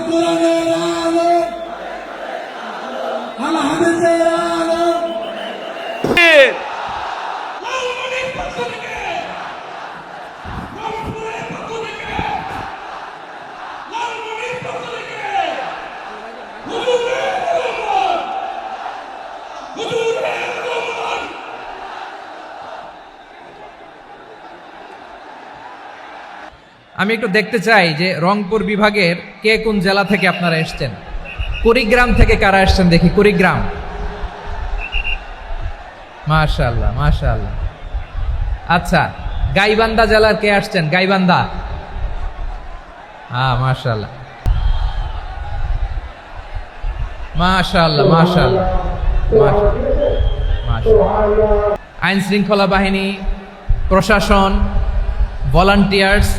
কোরআনের আলো, আল হাদিসের আলো। আমি একটু দেখতে চাই যে রংপুর বিভাগের কে কোন জেলা থেকে আপনারা এসছেন। কুড়িগ্রাম থেকে কারা এসছেন দেখি, কুড়িগ্রাম। মাশাআল্লাহ মাশাআল্লাহ। আচ্ছা, গাইবান্ধা জেলার কে আসছেন? গাইবান্ধা। মাশাআল্লাহ মাশাআল্লাহ মাশাআল্লাহ মাশাআল্লাহ। আইন শৃঙ্খলা বাহিনী, প্রশাসন, ভলান্টিয়ার্স,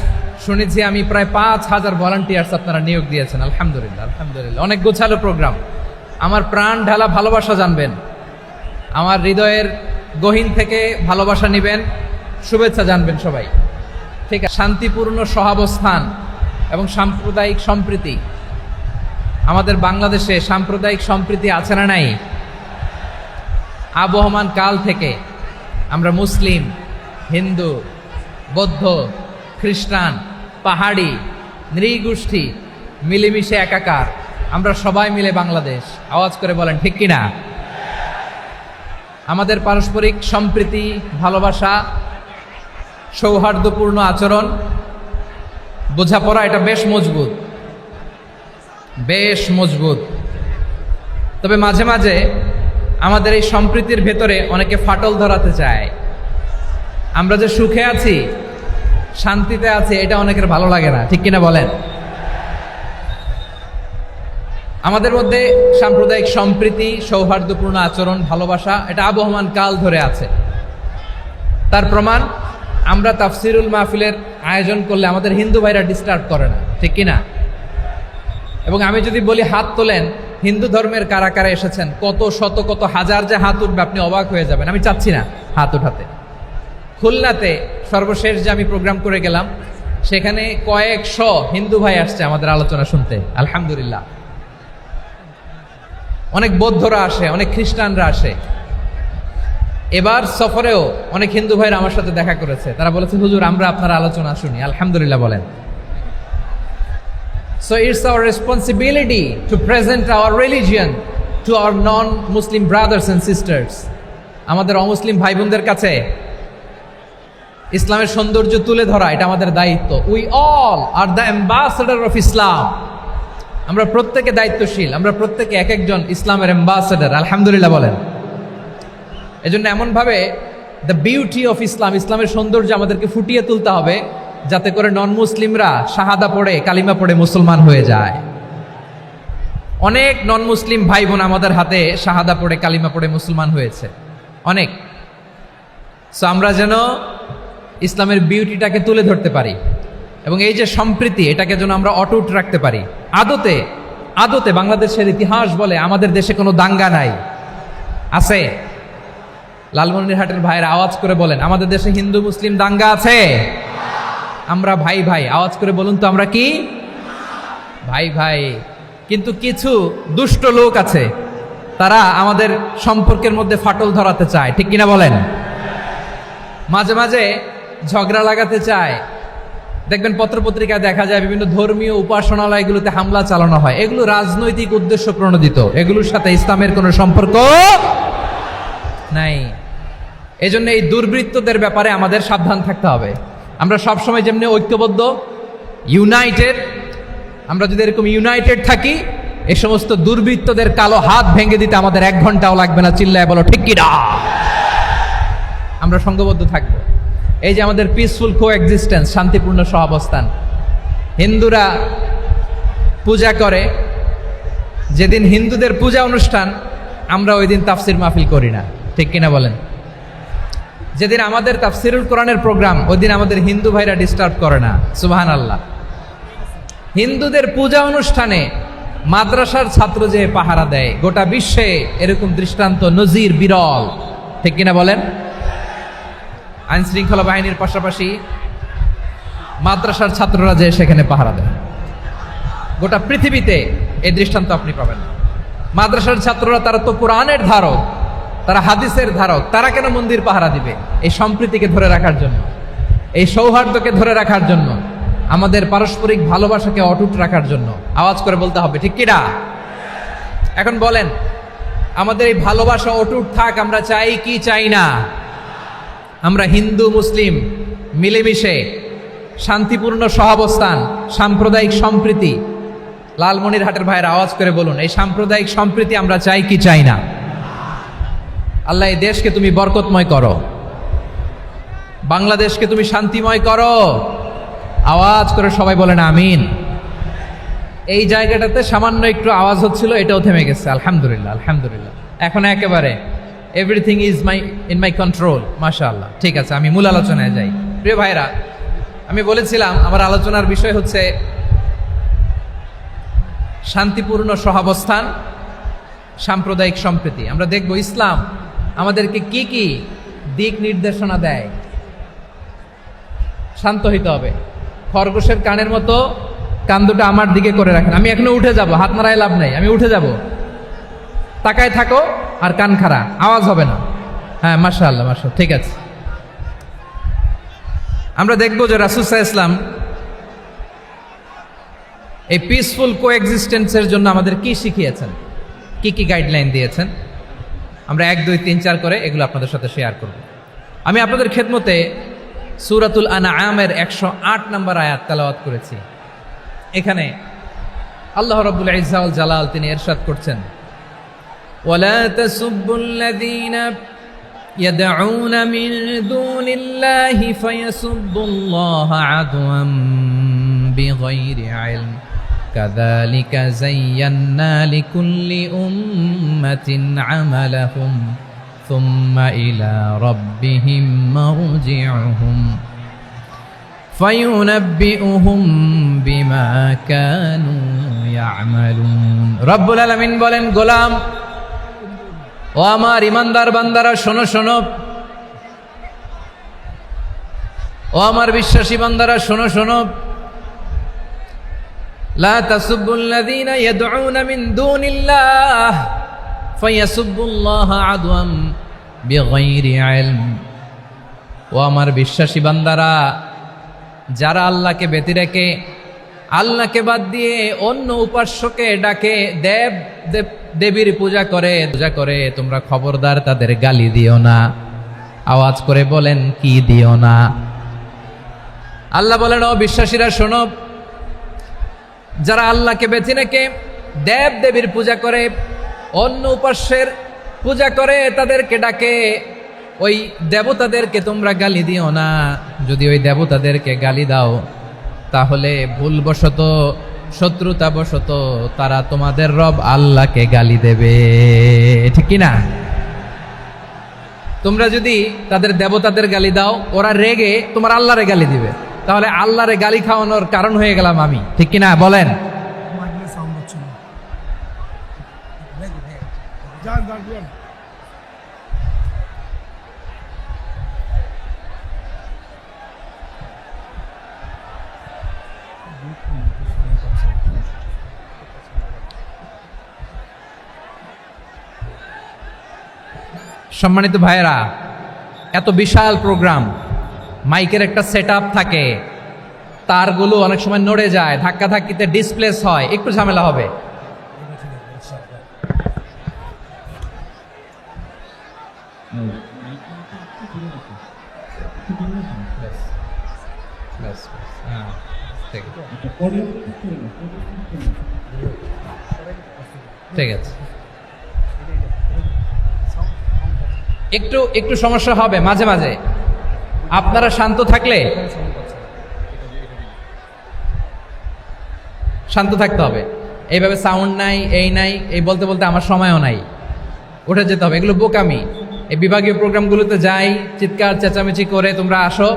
শুনেছি আমি প্রায় 5,000 ভলান্টিয়ার্স আপনারা নিয়োগ দিয়েছেন। আলহামদুলিল্লাহ আলহামদুলিল্লাহ। অনেক গোছালো প্রোগ্রাম। আমার প্রাণ ঢালা ভালোবাসা জানবেন, আমার হৃদয়ের গহীন থেকে ভালোবাসা নেবেন, শুভেচ্ছা জানবেন সবাই। ঠিক আছে, শান্তিপূর্ণ সহাবস্থান এবং সাম্প্রদায়িক সম্প্রীতি। আমাদের বাংলাদেশে সাম্প্রদায়িক সম্প্রীতি আছে না নাই? আবহমান কাল থেকে আমরা মুসলিম, হিন্দু, বৌদ্ধ, খ্রিস্টান, পাহাড়ি, নৃগোষ্ঠী মিলেমিশে একাকার, আমরা সবাই মিলে বাংলাদেশ। আওয়াজ করে বলেন ঠিক কিনা? আমাদের পারস্পরিক সম্প্রীতি, ভালোবাসা, সৌহার্দ্যপূর্ণ আচরণ, বোঝাপড়া, এটা বেশ মজবুত, বেশ মজবুত। তবে মাঝে মাঝে আমাদের এই সম্প্রীতির ভেতরে অনেকে ফাটল ধরাতে চায়। আমরা যে সুখে আছি, শান্তিতে আছি, এটা অনেকের ভালো লাগে না, ঠিক কিনা বলেন? আমাদের মধ্যে সাম্প্রদায়িক সম্প্রীতি, সৌহার্দ্যপূর্ণ আচরণ, ভালোবাসা, এটা আবহমান কাল ধরে আছে। তার প্রমাণ, আমরা তাফসিরুল মাহফিলের আয়োজন করলে আমাদের হিন্দু ভাইরা ডিস্টার্ব করে না, ঠিক কিনা? এবং আমি যদি বলি হাত তোলেন, হিন্দু ধর্মের কারা কারা এসেছেন, কত শত কত হাজার যে হাত উঠবে, আপনি অবাক হয়ে যাবেন। আমি চাচ্ছি না হাত উঠাতে। খুলনাতে সর্বশেষ যে আমি প্রোগ্রাম করে গেলাম, সেখানে কয়েকশো হিন্দু ভাই আসছে আমাদের আলোচনা শুনতে। আলহামদুলিল্লাহ। অনেক বৌদ্ধরা আসে, অনেক খ্রিস্টানরা আসে। এবার সফরেও অনেক হিন্দু ভাইরা আমার সাথে দেখা করেছে। তারা বলেছে, হুজুর আমরা আপনার আলোচনা শুনি। আলহামদুলিল্লাহ বলেন। So it's our responsibility to present our religion to our non-Muslim brothers and sisters. আমাদের অমুসলিম ভাই বোনদের কাছে ইসলামের সৌন্দর্য তুলে ধরা, এটা আমাদের দায়িত্ব। We all are the ambassador of Islam. আমরা প্রত্যেকে দায়িত্বশীল, আমরা প্রত্যেকে এক একজন ইসলামের অ্যাম্বাসেডর। আলহামদুলিল্লাহ বলেন। এজন্য এমনভাবে দ্য বিউটি অফ ইসলাম, ইসলামের সৌন্দর্য আমাদেরকে ফুটিয়ে তুলতে হবে, যাতে করে নন মুসলিমরা শাহাদা পড়ে, কালিমা পড়ে মুসলমান হয়ে যায়। অনেক নন মুসলিম ভাই বোন আমাদের হাতে শাহাদা পড়ে, কালিমা পড়ে মুসলমান হয়েছে, অনেক। সো আমরা যেন ইসলামের বিউটিটাকে তুলে ধরতে পারি, এবং এই যে সম্প্রীতি, এটাকে যেন আমরা অটুট রাখতে পারি। আদতে আদতে বাংলাদেশের ইতিহাস বলে আমাদের দেশে কোনো দাঙ্গা নাই। আছে? লালমনিরহাটের ভাইয়েরা আওয়াজ করে বলেন, আমাদের দেশে হিন্দু মুসলিম দাঙ্গা আছে? আমরা ভাই ভাই, আওয়াজ করে বলুন তো, আমরা কি ভাই ভাই? কিন্তু কিছু দুষ্ট লোক আছে, তারা আমাদের সম্পর্কের মধ্যে ফাটল ধরাতে চায়, ঠিক কিনা বলেন? মাঝে মাঝে ঝগড়া লাগাতে চায়। দেখবেন পত্রপত্রিকায় দেখা যায় বিভিন্ন ধর্মীয় উপাসনালয়গুলোতে হামলা চালানো হয়। এগুলো রাজনৈতিক উদ্দেশ্য প্রণোদিত, এগুলোর সাথে ইসলামের কোনো সম্পর্ক নাই। এজন্য এই দুর্বৃত্তদের ব্যাপারে আমাদের সাবধান থাকতে হবে। আমরা সবসময় যেমনি ঐক্যবদ্ধ, ইউনাইটেড, আমরা যদি এরকম ইউনাইটেড থাকি, এই সমস্ত দুর্বৃত্তদের কালো হাত ভেঙে দিতে আমাদের 1 ঘন্টাও লাগবে না। চিল্লায় বলো ঠিক কিনা? আমরা সংঘবদ্ধ থাকবো। এই যে আমাদের পিসফুল কোএক্সিস্টেন্স, শান্তিপূর্ণ সহাবস্থান। হিন্দুরা পূজা করে, যেদিন হিন্দুদের পূজা অনুষ্ঠান, আমরা ওই দিন তাফসির মাহফিল করি না, ঠিক কিনা বলেন? যেদিন আমাদের তাফসিরুল কোরআনের প্রোগ্রাম, ওই দিন আমাদের হিন্দু ভাইরা ডিস্টার্ব করে না। সুবহানাল্লাহ। হিন্দুদের পূজা অনুষ্ঠানে মাদ্রাসার ছাত্র যে পাহারা দেয়, গোটা বিশ্বে এরকম দৃষ্টান্ত, নজির বিরল, ঠিক কিনা বলেন? আইন শৃঙ্খলা বাহিনীর পাশাপাশি মাদ্রাসার ছাত্ররা যে সেখানে পাহারা দেয়। গোটা পৃথিবীতে এই দৃষ্টান্ত আপনি পাবেন না। মাদ্রাসার ছাত্ররা তারা তো কোরআনের ধারক, তারা হাদিসের ধারক, তারা কেন মন্দির পাহারা দিবে? এই সম্প্রীতিকে ধরে রাখার জন্য, এই সৌহার্দ্যকে ধরে রাখার জন্য, আমাদের পারস্পরিক ভালোবাসাকে অটুট রাখার জন্য। আওয়াজ করে বলতে হবে, ঠিক কিনা? এখন বলেন, আমাদের এই ভালোবাসা অটুট থাক, আমরা চাই কি চাই না? আমরা হিন্দু মুসলিম মিলেমিশে শান্তিপূর্ণ সহাবস্থান, সাম্প্রদায়িক সম্প্রীতি, লালমনিরহাটের ভাইয়ের আওয়াজ করে বলুন, এই সাম্প্রদায়িক সম্প্রীতি আমরা চাই কি চাই না? আল্লাহ এই দেশকে তুমি বরকতময় করো, বাংলাদেশকে তুমি শান্তিময় করো। আওয়াজ করে সবাই বলেন আমিন। এই জায়গাটাতে সামান্য একটু আওয়াজ হচ্ছিল, এটাও থেমে গেছে, আলহামদুলিল্লাহ আলহামদুলিল্লাহ। এখন একেবারে everything is in my control, মাশাআল্লাহ। ঠিক আছে, আমি মূল আলোচনায় যাই। প্রিয় ভাইরা, আমি বলেছিলাম আমার আলোচনার বিষয় হচ্ছে শান্তিপূর্ণ সহাবস্থান, সাম্প্রদায়িক সম্প্রীতি। আমরা দেখব ইসলাম আমাদেরকে কি কি দিক নির্দেশনা দেয়। শান্ত হইতে হবে, খরগোশের কানের মতো কান দুটো আমার দিকে করে রাখেন। আমি এখনো উঠে যাব, হাত নাড়ায় লাভ নাই, আমি উঠে যাব। তাকায় থাকো আর কান খাড়া, আওয়াজ হবে না। হ্যাঁ, মাশাআল্লাহ মাশাআল্লাহ, ঠিক আছে। আমরা দেখব যে রাসূল সাল্লাল্লাহু আলাইহি ওয়াসাল্লাম এই পিসফুল কোএক্সিস্টেন্সের জন্য আমাদের কি শিখিয়েছেন, কি কি গাইডলাইন দিয়েছেন। আমরা 1 2 3 4 করে এগুলো আপনাদের সাথে শেয়ার করব। আমি আপনাদের খেদমতে সূরাতুল আনআমের 108 নম্বর আয়াত তেলাওয়াত করেছি। এখানে আল্লাহ রাব্বুল ইজ্জা ওয়াল জালাল তিনি ইরশাদ করছেন, ওয়ালা তাসুব্বুল্লাযীনা ইয়াদউনা মিন দুনিল্লাহি ফায়াসুব্বুল্লাহা আদওয়াম বিগাইরি ইলম কাযালিকা যায়্যান্না লিকুল্লি উম্মাতিন আমালাহুম সুম্মা ইলা রাব্বিহিম মারজিউহুম ফায়ুনাব্বিউহুম বিমা কানু ইয়ামালুন। রব্বুল আলামিন বলেন, গোলাম ও আমার ইমানদার বান্দারা, শোনো শোনো, ও আমার বিশ্বাসী বান্দারা, শোনো শোনো। লা তাসুব্বুল্লাযীনা ইয়াদউনা মিন দুনিল্লাহ ফায়াসুব্বুল্লাহা আদওয়াম বিগাইরি ইলম। ও আমার বিশ্বাসী বান্দারা, যারা আল্লাহকে ব্যতি রেখে, আল্লাহকে বাদ দিয়ে অন্য উপাস্যকে ডাকে, দেবীর পূজা করে, তোমরা খবরদার তাদের গালি দিও না। আওয়াজ করে বলেন, কি দিও না? আল্লাহ বলেন, ও বিশ্বাসীরা শোনো, যারা আল্লাহকে বেছে রেখে দেবীর পূজা করে, অন্য উপাস্যের পূজা করে, তাদেরকে ডাকে, ওই দেবতাদেরকে তোমরা গালি দিও না। যদি ওই দেবতাদেরকে গালি দাও, তাহলে ভুলবশত, শত্রুতাবশত তারা তোমাদের রব আল্লাহকে গালি দেবে, ঠিক কি না? তোমরা যদি তাদের দেবতাদের গালি দাও, ওরা রেগে তোমার আল্লাহরে গালি দিবে, তাহলে আল্লাহরে গালি খাওয়ানোর কারণ হয়ে গেলাম আমি, ঠিক কি না? বলেন। সম্মানিত ভাইয়েরা, এত বিশাল প্রোগ্রাম, মাইকের একটা সেটআপ থাকে, তারগুলো অনেক সময় নড়ে যায়, ধাক্কা ধাক্কিতে ডিসপ্লেস হয়, একটু ঝামেলা হবে। ঠিক আছে, একটু সমস্যা হবে মাঝে মাঝে। আপনারা শান্ত থাকলে, শান্ত থাকতে হবে। এইভাবে সাউন্ড নাই, এই নাই, এই বলতে বলতে আমার সময়ও নাই, উঠে যেতে হবে। এগুলো বোকামি। এই বিভাগীয় প্রোগ্রামগুলোতে যাই, চিৎকার চেঁচামেচি করে তোমরা আসো,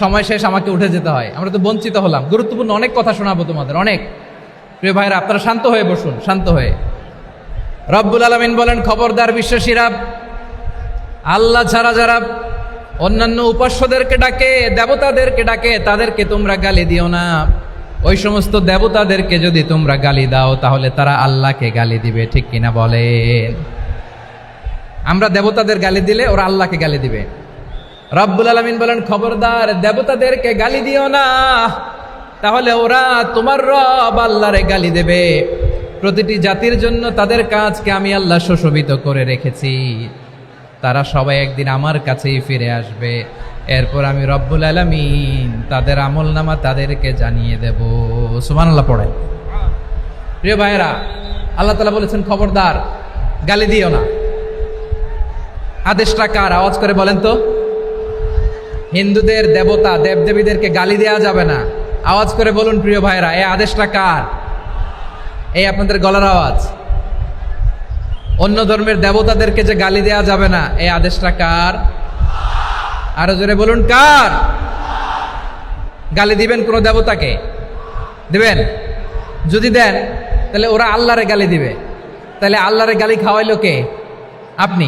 সময় শেষ, আমাকে উঠে যেতে হয়। আমরা তো বঞ্চিত হলাম। গুরুত্বপূর্ণ অনেক কথা শোনাবো তোমাদের, অনেক। প্রিয় ভাইরা, আপনারা শান্ত হয়ে বসুন, শান্ত হয়ে। রব্বুল আলামিন বলেন, খবরদার বিশ্বাসীরা, আল্লাহ ছাড়া যারা অন্যান্য উপাস্যদেরকে ডাকে, দেবতাদেরকে ডাকে, তাদেরকে তোমরা গালি দিও না। ওই সমস্ত দেবতাদেরকে যদি তোমরা গালি দাও তাহলে তারা আল্লাহকে গালি দিবে, ঠিক কিনা বলেন? আমরা দেবতাদের গালি দিলে ওরা আল্লাহকে গালি দিবে। রব্বুল আলামিন বলেন, খবরদার দেবতাদেরকে গালি দিও না, তাহলে ওরা তোমার রব আল্লাহরে গালি দেবে। প্রতিটি জাতির জন্য তাদের কাজকে আমি আল্লাহ সুশোভিত করে রেখেছি, তারা সবাই একদিন আমার কাছেই ফিরে আসবে। এরপর আমি রব্বুল আলামিন তাদের আমলনামা তাদেরকে জানিয়ে দেব। সুবহানাল্লাহ পড়ে। প্রিয় ভাইয়েরা, আল্লাহ তাআলা বলেছেন খবরদার গালি দিও না। আদেশটা কার? আওয়াজ করে বলেন তো। হিন্দুদের দেবতা দেবদেবীদেরকে গালি দেওয়া যাবে না। আওয়াজ করে বলুন প্রিয় ভাইয়েরা, এই আদেশটা কার? এই আপনাদের গলার আওয়াজ। অন্য ধর্মের দেবতাদেরকে যে গালি দেওয়া যাবে না, এই আদেশটা কার? আরো জোরে বলুন, কার? গালি দিবেন কোন দেবতাকে? দিবেন? যদি দেন তাহলে ওরা আল্লাহরে গালি দিবে। তাহলে আল্লাহরে গালি খাওয়াইলো কে? আপনি,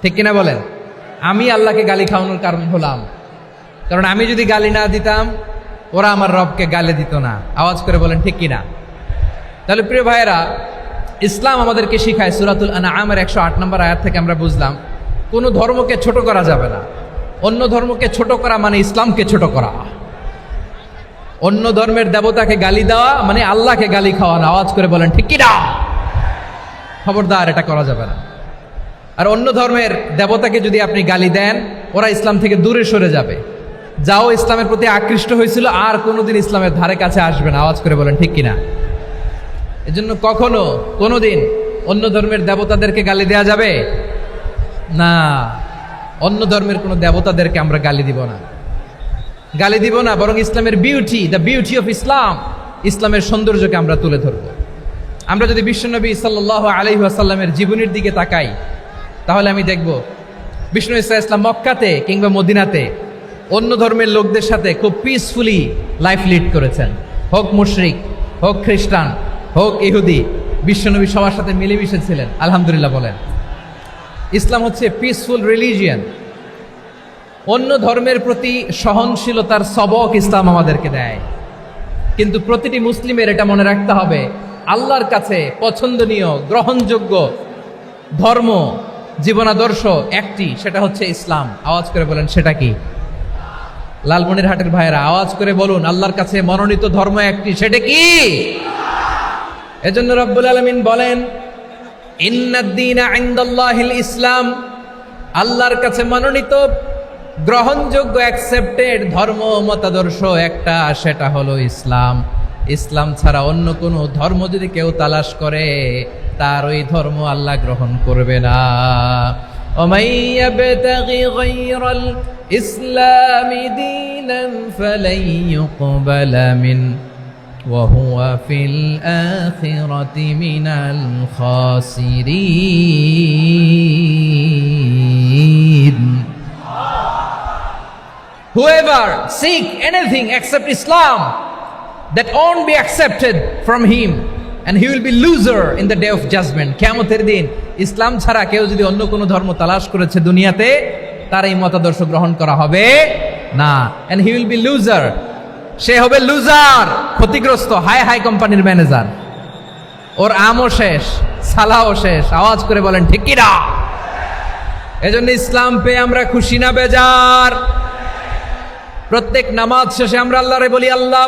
ঠিক কিনা বলেন? আমি আল্লাহকে গালি খাওয়ানোর কারণ হলাম, কারণ আমি যদি গালি না দিতাম ওরা আমার রবকে গালি দিত না। আওয়াজ করে বলেন ঠিক কিনা? তাহলে প্রিয় ভাইয়েরা, ইসলাম আমাদেরকে শিখায়, সূরাতুল আনআমের 108 নম্বর আয়াত থেকে আমরা বুঝলাম কোনো ধর্মকে ছোট করা যাবে না। অন্য ধর্মকে ছোট করা মানে ইসলামকে ছোট করা। অন্য ধর্মের দেবতাকে গালি দেওয়া মানে আল্লাহকে গালি খাওয়ানো। আওয়াজ করে বলেন ঠিক কিনা? খবরদার, এটা করা যাবে না। আর অন্য ধর্মের দেবতাকে যদি আপনি গালি দেন, ওরা ইসলাম থেকে দূরে সরে যাবে। যাও ইসলামের প্রতি আকৃষ্ট হয়েছিল আর কোনোদিন ইসলামের ধারে কাছে আসবে না। আওয়াজ করে বলেন ঠিক কিনা? এজন্য কখনো কোনোদিন অন্য ধর্মের দেবতাদেরকে গালি দেয়া যাবে না। অন্য ধর্মের কোনো দেবতাদেরকে আমরা গালি দিব না, গালি দিব না, বরং ইসলামের beauty, the beauty of Islam, ইসলামের সৌন্দর্যকে আমরা তুলে ধরব। আমরা যদি বিশ্বনবী সাল্লাল্লাহু আলাইহি ওয়াসাল্লামের জীবনের দিকে তাকাই তাহলে আমি দেখব বিষ্ণু ইসলাম মক্কাতে কিংবা মদিনাতে অন্য ধর্মের লোকদের সাথে খুব পিসফুলি লাইফ লিড করেছেন। হোক মুশরিক, হোক খ্রিস্টান, হোক ইহুদি, বিশ্বনবী সবার সাথে মিলেমিশে ছিলেন। আলহামদুলিল্লাহ বলেন। ইসলাম হচ্ছে পিসফুল রিলিজিয়ান। অন্য ধর্মের প্রতি সহনশীলতার সবক ইসলাম আমাদেরকে দেয়। কিন্তু প্রতিটি মুসলিমের এটা মনে রাখতে হবে, আল্লাহর কাছে পছন্দনীয় গ্রহণযোগ্য ধর্ম জীবনাদর্শ একটি, সেটা হচ্ছে ইসলাম। আওয়াজ করে বলেন সেটা কি? লালমনিরহাটের ভাইয়েরা আওয়াজ করে বলুন, আল্লাহর কাছে মনোনীত ধর্ম একটি, সেটা কি? এজন্য রব্বুল আলামিন বলেন, ইন্নাদ-দীনা ইনদাল্লাহিল ইসলাম, আল্লাহর কাছে মনোনীত গ্রহণযোগ্য অ্যাকসেপ্টেড ধর্ম মতাদর্শ একটা, সেটা হলো ইসলাম। ইসলাম ছাড়া অন্য কোনো ধর্ম যদি কেউ তালাশ করে তার ওই ধর্ম আল্লাহ গ্রহণ করবে না। ومن يبتغي غير الإسلام دينا فلن يقبل منه وهو في الآخرة من الخاسرين. Whoever seek anything except Islam, that won't be accepted from him, and he will be loser in the day of judgment. কিয়ামতের দিন ইসলাম ছাড়া কেউ যদি অন্য কোনো ধর্ম তালাশ করেছে দুনিয়াতে, তার এই মতাদর্শ গ্রহণ করা হবে না। and he will be loser, সে হবে লুজার, ক্ষতিগ্রস্ত, হাই হাই কোম্পানির ম্যানেজার। ওর আমও শেষ, সালাও শেষ। আওয়াজ করে বলেন ঠিক কি না? এজন্য ইসলাম পেয়ে আমরা খুশি না বেজার? প্রত্যেক নামাজ শেষে আমরা আল্লাহরে বলি, আল্লাহ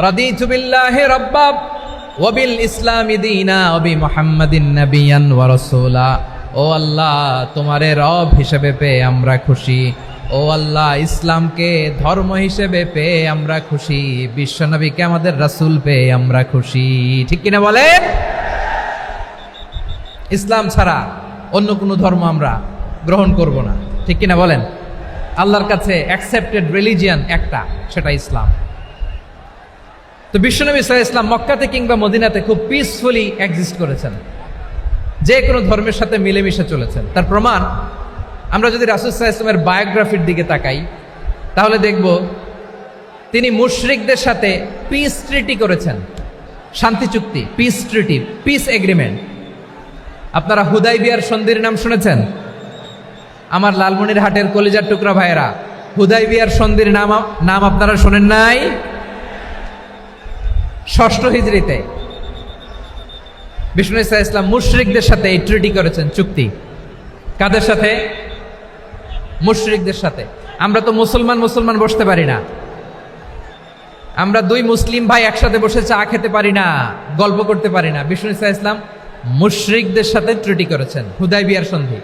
রাদিতু বিল্লাহি রাব্বা ওয়া বিল ইসলামি দীনা ওয়া বি মুহাম্মাদিন নাবিয়ান ওয়া রাসূলা। ও আল্লাহ, তোমারে রব হিসেবে পেয়ে আমরা খুশি। ও আল্লাহ, ইসলামকে ধর্ম হিসেবে পেয়ে আমরা খুশি। বিশ্বনবীকে আমাদের রাসূল পেয়ে আমরা খুশি। ঠিক কিনা বলেন? ইসলাম ছাড়া অন্য কোনো ধর্ম আমরা গ্রহণ করব না। ঠিক কিনা বলেন? আল্লাহর কাছে অ্যাকসেপ্টেড রিলিজিয়ান একটা, সেটা ইসলাম। তো বিশ্বনবী সাল্লাল্লাহু আলাইহি ওয়াসাল্লাম মক্কাতে কিংবা মদিনাতে খুব পিসফুলি এক্সিস্ট করেছেন, যে কোনো ধর্মের সাথে মিলেমিশে চলেছেন। তার প্রমাণ আমরা যদি রাসূল সাল্লাল্লাহু আলাইহি ওয়াসাল্লামের বায়োগ্রাফির দিকে তাকাই তাহলে দেখব তিনি মুশরিকদের সাথে পিস ট্রিটি করেছেন, শান্তি চুক্তি, পিস ট্রিটি, পিস এগ্রিমেন্ট। আপনারা হুদাইবিয়ার সন্ধির নাম শুনেছেন? আমার লালমনিরহাটের কলিজার টুকরা ভাইয়েরা, হুদাইবিয়ার সন্ধির নাম আপনারা শোনেন নাই? ষষ্ঠ হিজরিতে বিষ্ণু ইসা ইসলাম মুশরিকদের সাথে এই ট্রিটি করেছেন, চুক্তি। কাদের সাথে? মুশরিকদের সাথে। আমরা তো মুসলমান বসতে পারি না, আমরা দুই মুসলিম ভাই একসাথে বসে চা খেতে পারি না, গল্প করতে পারি না। বিষ্ণু ইসা ইসলাম মুশরিকদের সাথে ট্রিটি করেছেন, হুদাইবিয়ার সন্ধি।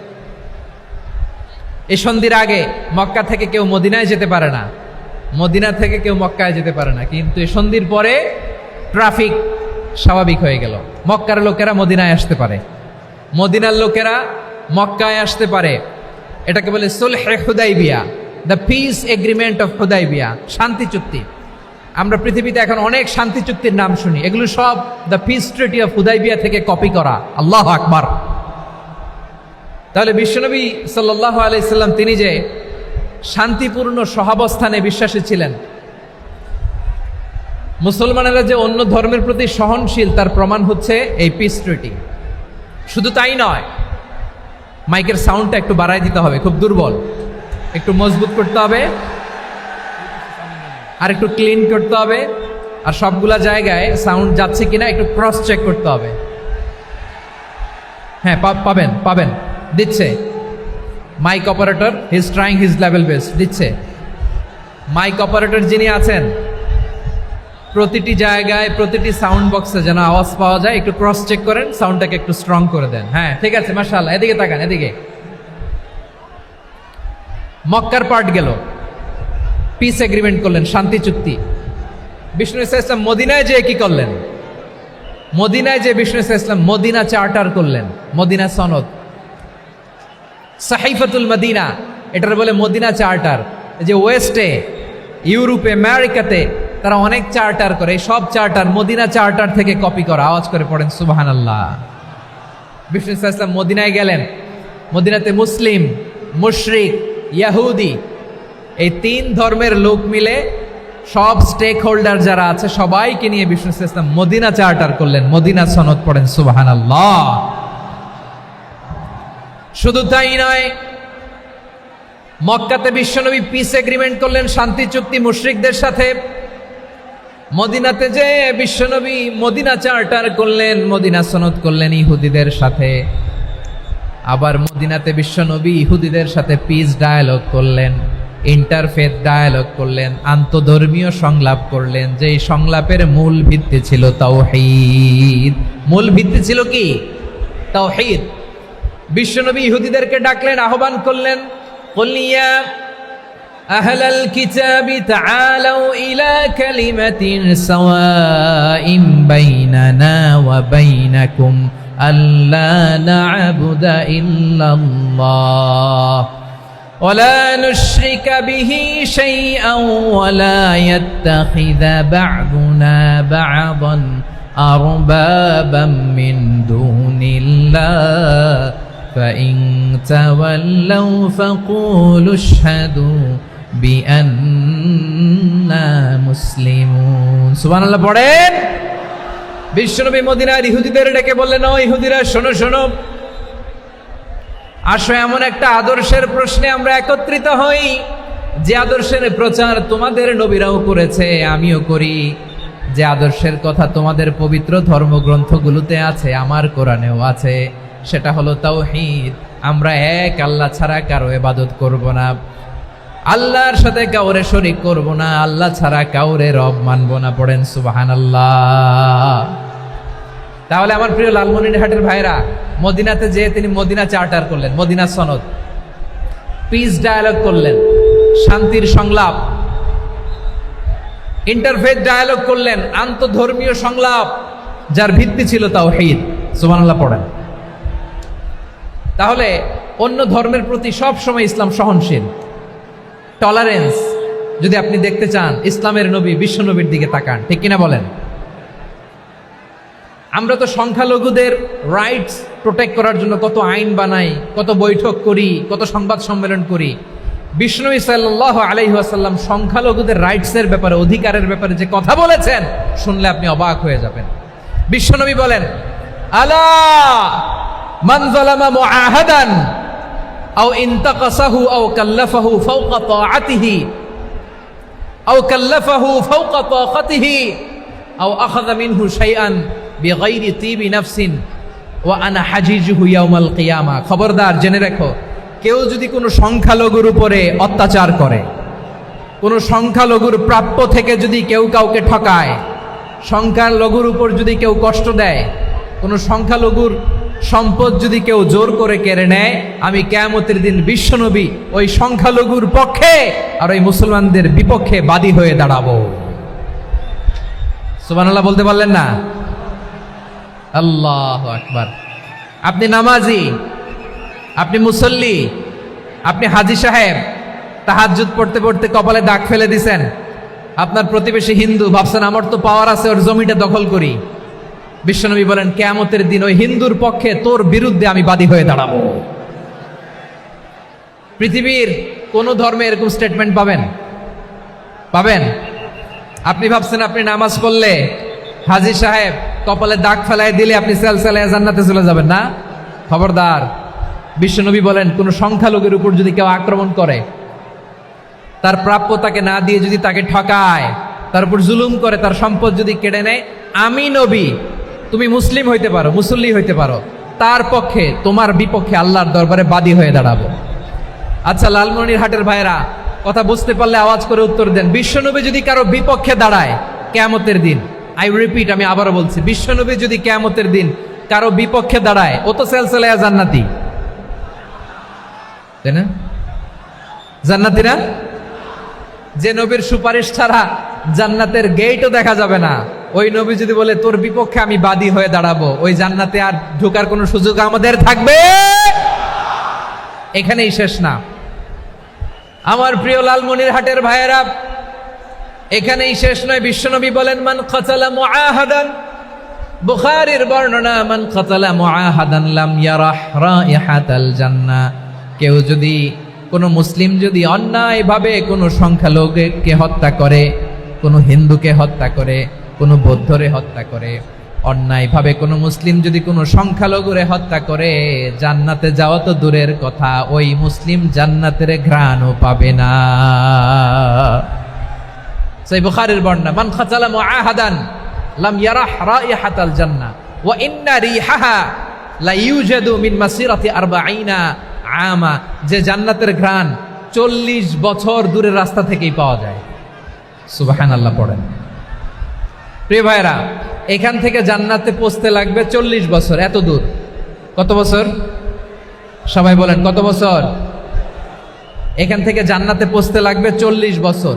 এই সন্ধির আগে মক্কা থেকে কেউ মদিনায় যেতে পারে না, মদিনা থেকে কেউ মক্কায় যেতে পারে না, কিন্তু এই সন্ধির পরে ট্রাফিক স্বাভাবিক হয়ে গেল। মক্কার লোকেরা মদিনায় আসতে পারে, মদিনার লোকেরা মক্কায় আসতে পারে। এটাকে বলে সুলহে Hudaibiya, the peace agreement of Hudaibiya, শান্তি চুক্তি। আমরা পৃথিবীতে এখন অনেক শান্তি চুক্তির নাম শুনি, এগুলো সব the piece treaty of Hudaibiya থেকে কপি করা। আল্লাহু আকবার। তাহলে বিশ্বনবী সাল্লাল্লাহু আলাইহি সাল্লাম তিনি যে শান্তিপূর্ণ সহাবস্থানে বিশ্বাসী ছিলেন, মুসলমানেরা যে অন্য ধর্মের প্রতি সহনশীল তার প্রমাণ হচ্ছে এই পিস ট্রিটি। শুধু তাই নয়, মাইকের সাউন্ডটা একটু বাড়ায় দিতে হবে, খুব দুর্বল, একটু মজবুত করতে হবে, আর একটু ক্লিন করতে হবে, আর সবগুলা জায়গায় সাউন্ড যাচ্ছে কিনা একটু ক্রস চেক করতে হবে। হ্যাঁ, পাবেন দিচ্ছে mike operator, he is trying his level best, দিচ্ছে। মাইক অপারেটর যিনি আছেন, প্রতিটি জায়গায় প্রতিটি সাউন্ড বক্সে যেন আওয়াজ পাওয়া যায়, একটু ক্রস চেক করেন, সাউন্ডটাকে একটু স্ট্রং করে দেন। হ্যাঁ, ঠিক আছে, মাশাআল্লাহ। এদিকে তাকান, এদিকে। মক্কার পার্ট গেল, পিস এগ্রিমেন্ট করলেন, শান্তি চুক্তি। বিষ্ণু ইসা ইসলাম মদিনায় যে কি করলেন? মদিনায় যে বিষ্ণু ইসা ইসলাম মদিনা চার্টার করলেন, মদিনা সনদ, সাহিফাতুল মদিনা, এটার বলে মদিনা চার্টার। যে ওয়েস্টে, ইউরোপে, আমেরিকাতে তারা অনেক চার্টার করে, সব চার্টার মদিনা চার্টার থেকে কপি করা। আওয়াজ করে পড়েন সুবহানাল্লাহ। বিষ্ণু ইসা ইসলাম মদিনায় গেলেন, মদিনাতে মুসলিম, মুশরিক, ইয়াহুদি, এই তিন ধর্মের লোক মিলে সব স্টেক হোল্ডার যারা আছে সবাইকে নিয়ে বিষ্ণু ইসা ইসলাম মদিনা চার্টার করলেন, মদিনা সনদ, পড়েন সুবহানাল্লাহ। শুধু তাই নয়, মক্কাতে বিশ্বনবী পিস এগ্রিমেন্ট করলেন, শান্তি চুক্তি মুশরিকদের সাথে। মদিনাতে যে বিশ্বনবী মদিনা চার্টার করলেন, মদিনা সনদ করলেন ইহুদিদের সাথে। আবার মদিনাতে বিশ্বনবী ইহুদিদের সাথে পিস ডায়ালগ করলেন, ইন্টারফেথ ডায়ালগ করলেন, আন্তধর্মীয় সংলাপ করলেন, যেই সংলাপের মূল ভিত্তি ছিল তাওহীদ। মূল ভিত্তি ছিল কি? তাওহীদ। বিশ্বনবী ইহুদিদেরকে ডাকলেন, আহ্বান করলেন, কুল ইয়া আহলাল কিতাবি তাআলাউ ইলা কালিমাতিন সাওয়াইন বাইনানা ওয়া বাইনাকুম আল্লা না'বুদা ইল্লাল্লাহ ওয়া লা নুশরিকা বিহি শাইআন ওয়া লা ইয়াত্তাখিযা বা'দুনা বা'দান আরবাবাম মিন দুনিল্লাহ فإن تولوا فقولوا اشهدوا بأننا مسلمون সুবহানাল্লাহ পড়েন। বিশ্বনবী মদিনার ইহুদিদের ডেকে বললেন, ও ইহুদিরা, শোনো শোনো, আসো এমন একটা আদর্শের প্রশ্নে আমরা একত্রিত হই, যে আদর্শের প্রচার তোমাদের নবীরাও করেছে, আমিও করি, যে আদর্শের কথা তোমাদের পবিত্র ধর্মগ্রন্থগুলোতে আছে, আমার কোরআনেও আছে, সেটা হলো তাওহীদ। আমরা এক আল্লাহ ছাড়া কারো ইবাদত করব না, আল্লাহর সাথে কাউরে শরীক করব না, আল্লাহ ছাড়া কাউরে রব মানব না। পড়েন সুবহানাল্লাহ। তাহলে আমার প্রিয় লালমনিরহাটের ভাইরা, মদিনাতে যে তিনি মদিনা চার্টার করলেন, মদিনা সনদ, পিস ডায়ালগ করলেন, শান্তির সংলাপ, ইন্টারফেথ ডায়ালগ করলেন, আন্তধর্মীয় সংলাপ, যার ভিত্তি ছিল তাওহীদ। সুবহানাল্লাহ পড়েন। তাহলে অন্য ধর্মের প্রতি সব সময় ইসলাম সহনশীল, টলারেন্স। যদি আপনি দেখতে চান ইসলামের নবী বিশ্ব নবীর দিকে তাকান, ঠিক কিনা বলেন? আমরা তো সংখ্যালঘুদের রাইটস প্রোটেক্ট করার জন্য কত আইন বানাই, কত বৈঠক করি, কত সংবাদ সম্মেলন করি। বিষ্ণু সাল্লাল্লাহু আলাইহি ওয়াসাল্লাম সংখ্যালঘুদের রাইটসের ব্যাপারে, অধিকারের ব্যাপারে যে কথা বলেছেন, শুনলে আপনি অবাক হয়ে যাবেন। বিশ্বনবী বলেন, আলা মান যালামা মুআহাদান আও ইনতাকাসাহু আও কাল্লাফাহু ফাওকা তাআতিহি আও কাল্লাফাহু ফাওকা তাকাতিহি আও আখাযা মিনহু শাইআন বিগাইরি তিবি নাফসিন ওয়া আনা হাজিজুহু ইয়াউমাল কিয়ামা। খবরদার, জেনে রাখো, কেউ যদি কোনো সংখ্যালঘুর উপরে অত্যাচার করে, কোনো সংখ্যালঘুর প্রাপ্য থেকে যদি কেউ কাউকে ঠকায়, সংখ্যালঘুর উপর যদি কেউ কষ্ট দেয়, কোনো সংখ্যালঘুর সম্পদ যদি কেউ জোর করে কেড়ে নেয়, আমি কিয়ামতের দিন বিশ্বনবী ওই সংখ্যালঘুর পক্ষে আর ওই মুসলমানদের বিপক্ষে বাদী হয়ে দাঁড়াবো। সুবহানাল্লাহ বলতে পারলেন না? আল্লাহু আকবার। আপনি নামাজি, আপনি মুসল্লি, আপনি হাজী সাহেব, তাহাজ্জুদ পড়তে পড়তে কপালে দাগ ফেলে দিছেন, আপনার প্রতিবেশী হিন্দু, ভাবছেন আমার তো পাওয়ার আছে, ওর জমিটা দখল করি। বিশ্বনবী বলেন কিয়ামতের দিন ওই হিন্দুর পক্ষে তোর বিরুদ্ধে আমি বাদী হয়ে দাঁড়াবো। পৃথিবীর কোন ধর্মে এরকম স্টেটমেন্ট পাবেন? পাবেন? আপনি ভাবছেন আপনি নামাজ পড়লে হাজী সাহেব কপালে দাগ ফেলায় দিলে আপনি সেলসেলায় জান্নাতে চলে যাবেন না? খবরদার। বিশ্বনবী বলেন কোন সংখ্যালঘুর উপর যদি কেউ আক্রমণ করে, তার প্রাপ্য তাকে না দিয়ে যদি তাকে ঠকায়, তার উপর জুলুম করে, তার সম্পদ যদি কেড়ে নেয়, আমি নবী, তুমি মুসলিম হইতে পারো, মুসল্লি হইতে পারো, তার পক্ষে তোমার বিপক্ষে আল্লাহর দরবারে বাদী হয়ে দাঁড়াবো। আচ্ছা লালমনিরহাটের ভাইরা, কথা বুঝতে পারলে আওয়াজ করে উত্তর দেন। বিশ্বনবী যদি কারো বিপক্ষে দাঁড়ায় কিয়ামতের দিন, আই রিপিট, আমি আবারও বলছি, বিশ্বনবী যদি কিয়ামতের দিন কারো বিপক্ষে দাঁড়ায়, ও তো সেলসেলায়া জান্নাতি, তাই না? জান্নাতি না? যে নবীর সুপারিশ ছাড়া জান্নাতের গেটও দেখা যাবে না, ওই নবী যদি বলে তোর বিপক্ষে আমি বাদী হয়ে দাঁড়াবো, ওই জান্নাতে আর ঢোকার কোনো সুযোগ আমাদের থাকবে? এখানেই শেষ না আমার প্রিয় লালমনিরহাটের ভাইয়েরা, এখানেই শেষ নয়। বিশ্বনবী বলেন মান কাতালা মুআহাদান, বুখারীর বর্ণনা, মান কাতালা মুআহাদান লাম ইয়ারাহ রাইহাতাল জান্নাহ। কেউ যদি, কোনো মুসলিম যদি অন্যায়ভাবে কোনো সংখ্যালঘুকে হত্যা করে, কোনো হিন্দুকে হত্যা করে, কোনো বৌদ্ধরে হত্যা করে, অন্যায়ভাবে কোনো মুসলিম যদি কোনো সংখ্যালঘুরে হত্যা করে, জান্নাতে যাওয়া তো দূরের কথা, ওই মুসলিম জান্নাতের ঘ্রাণও পাবে না। সেই বুখারীর বর্ণনা, মান কাতালা মুআহাদান লাম ইয়ারাহ রাইহাতাল জান্নাহ ওয়া ইন্না রিহাহা লা ইউজাদু মিন মাসিরাতি 40 আমা। যে জান্নাতের ঘ্রাণ 40 বছর দূরের রাস্তা থেকেই পাওয়া যায়। সুবহানাল্লাহ পড়েন। প্রিয় ভাইরা, এখান থেকে জান্নাতে পৌঁছতে লাগবে 40 বছর। এত দূর, কত বছর? সবাই বলেন কত বছর? এখান থেকে জান্নাতে পৌঁছতে লাগবে 40 বছর।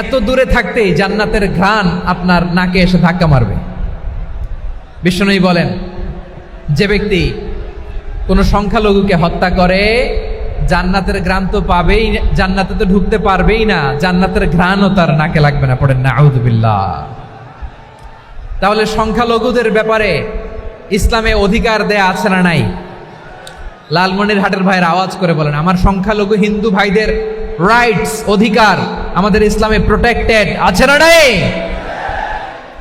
এত দূরে থাকতেই জান্নাতের ঘ্রাণ আপনার নাকে এসে ধাক্কা মারবে। বিশ্বনবী বলেন যে ব্যক্তি কোন সংখ্যালঘুকে হত্যা করে, জান্নাতের ঘ্রাণ তো পাবেই, জান্নাতে তো ঢুকতে পারবেই না, জান্নাতের ঘ্রাণও তার নাকে লাগবে না। পড়েন নাউযুবিল্লাহ। তাহলে সংখ্যালঘুদের ব্যাপারে ইসলামে অধিকার দেয়া আছে না নাই? লালমনিরহাটের ভাইয়ের আওয়াজ করে বলেন, আমার সংখ্যালঘু হিন্দু ভাইদের রাইটস, অধিকার আমাদের ইসলামে প্রোটেক্টেড আছে না নাই?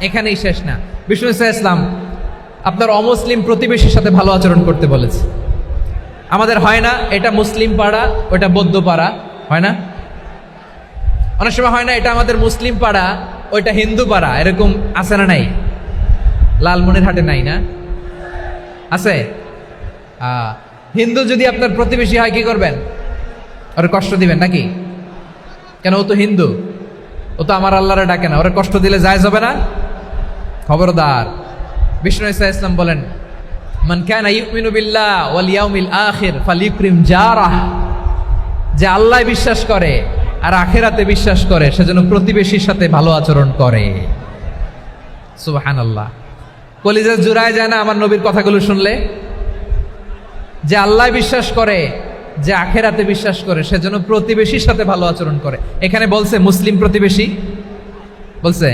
এখানেই শেষ না। বিষ্ণু ইসলাম আপনার অমুসলিম প্রতিবেশীর সাথে ভালো আচরণ করতে বলেছে। আমাদের হয় না, এটা মুসলিম পাড়া, ওটা বৌদ্ধ পাড়া, হয় না? অনেক সময় হয় না, এটা আমাদের মুসলিম পাড়া, ওইটা হিন্দু পাড়া, এরকম আছে না নাই? লালমনিরহাটে নাই না? আছে? হিন্দু যদি আপনার প্রতিবেশী হয় কি করবেন? ওরে কষ্ট দিবেন নাকি? কেন? ও তো হিন্দু, ও তো আমার আল্লাহরে ডাকে না, ওরে কষ্ট দিলে জায়েজ হবে না? খবরদার। বিষ্ণু ইসলাম বলেন মান কানা ইউমিনু বিল্লাহ ওয়াল ইয়াউমিল আখির ফালিউকরিম জারাহ। যে আল্লাহ বিশ্বাস করে আর আখিরাতে বিশ্বাস করে, সেজন্য প্রতিবেশীর সাথে ভালো আচরণ করে। সুবহানাল্লাহ। কলিজা জুড়ায় যায় না আমার নবীর কথাগুলো শুনলে? যে আল্লাহ বিশ্বাস করে, যে আখিরাতে বিশ্বাস করে, সেজন্য প্রতিবেশীর সাথে ভালো আচরণ করে। এখানে বলছে মুসলিম প্রতিবেশী বলছে,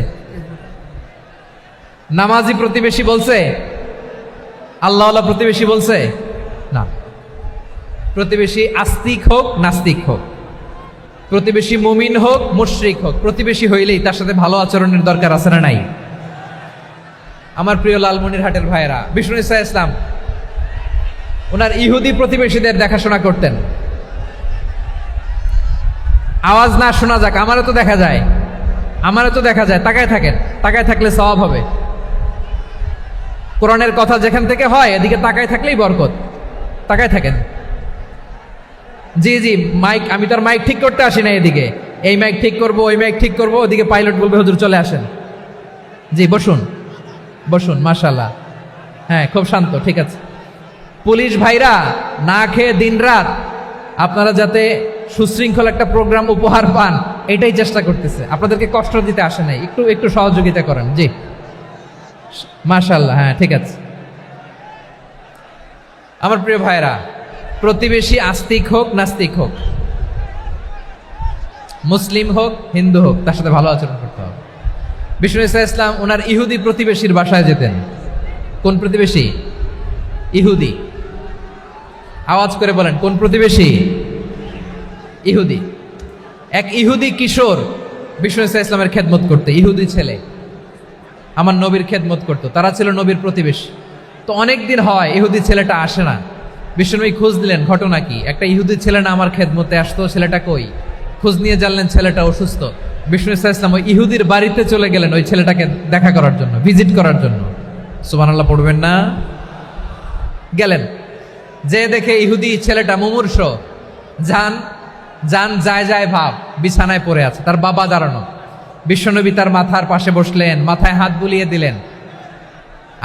নামাজি প্রতিবেশী বলছে, আল্লাহওয়ালা প্রতিবেশী বলছে না। প্রতিবেশী আস্তিক হোক নাস্তিক হোক, প্রতিবেশী মুমিন হোক মুশরিক হোক, প্রতিবেশী হইলেই তার সাথে ভালো আচরণের দরকার আছে না নাই? আমার প্রিয় লালমনিরহাটের ভাইয়েরা, বিষ্ণু ইসলাম ওনার ইহুদি প্রতিবেশীদের দেখাশোনা করতেন। আওয়াজ না শোনা যাক, আমারও তো দেখা যায়। আমারও তো দেখা যায়, তাকায় থাকেন, তাকায় থাকলে সওয়াব হবে। কোরআনের কথা যেখান থেকে হয় এদিকে তাকায় থাকলেই বরকত। তাকায় থাকেন। জি জি, মাইক, আমি তো আর মাইক ঠিক করতে আসি না এদিকে, এই মাইক ঠিক করব, ওই মাইক ঠিক করব, ওদিকে পাইলট বলবে হুজুর চলে আসেন। জি বসুন, বসুন, মাশাআল্লাহ। হ্যাঁ, খুব শান্ত, ঠিক আছে। পুলিশ ভাইরা না খেয়ে দিনরাত আপনারা যাতে সুশৃঙ্খল একটা প্রোগ্রাম উপহার পান এটাই চেষ্টা করতেছে, আপনাদেরকে কষ্ট দিতে আসে নাই, একটু একটু সহযোগিতা করেন। জি মাশাআল্লাহ, হ্যাঁ ঠিক আছে। আমার প্রিয় ভাইরা, প্রতিবেশী আস্তিক হোক নাস্তিক হোক, মুসলিম হোক হিন্দু হোক, তার সাথে ভালো আচরণ করতে হবে। বিষ্ণু ইসলাম ওনার ইহুদি প্রতিবেশীর বাসায় যেতেন। কোন প্রতিবেশী? ইহুদি। আওয়াজ করে বলেন, কোন প্রতিবেশী? ইহুদি। এক ইহুদি কিশোর বিষ্ণু ইসলামের খেদমত করতে, ইহুদি ছেলে আমার নবীর খেদমত করতো, তারা ছিল নবীর প্রতিবেশী। তো অনেক দিন হয় ইহুদি ছেলেটা আসে না। বিষ্ণুনবী খোঁজ দিলেন, ঘটনা কি? একটা ইহুদি ছেলে না আমার খেদমতে আসতো, ছেলেটা কই? খোঁজ নিয়ে জানলেন ছেলেটা অসুস্থ। বিষ্ণু ইসলাম ওই ইহুদির বাড়িতে চলে গেলেন ওই ছেলেটাকে দেখা করার জন্য, ভিজিট করার জন্য। সুবহানাল্লাহ পড়বেন না? গেলেন, যে দেখে ইহুদি ছেলেটা মুমূর্ষ, যান যান যায় যায় ভাব, বিছানায় পড়ে আছে, তার বাবা দাঁড়ানো। বিশ্বনবী তার মাথার পাশে বসলেন, মাথায় হাত বুলিয়ে দিলেন,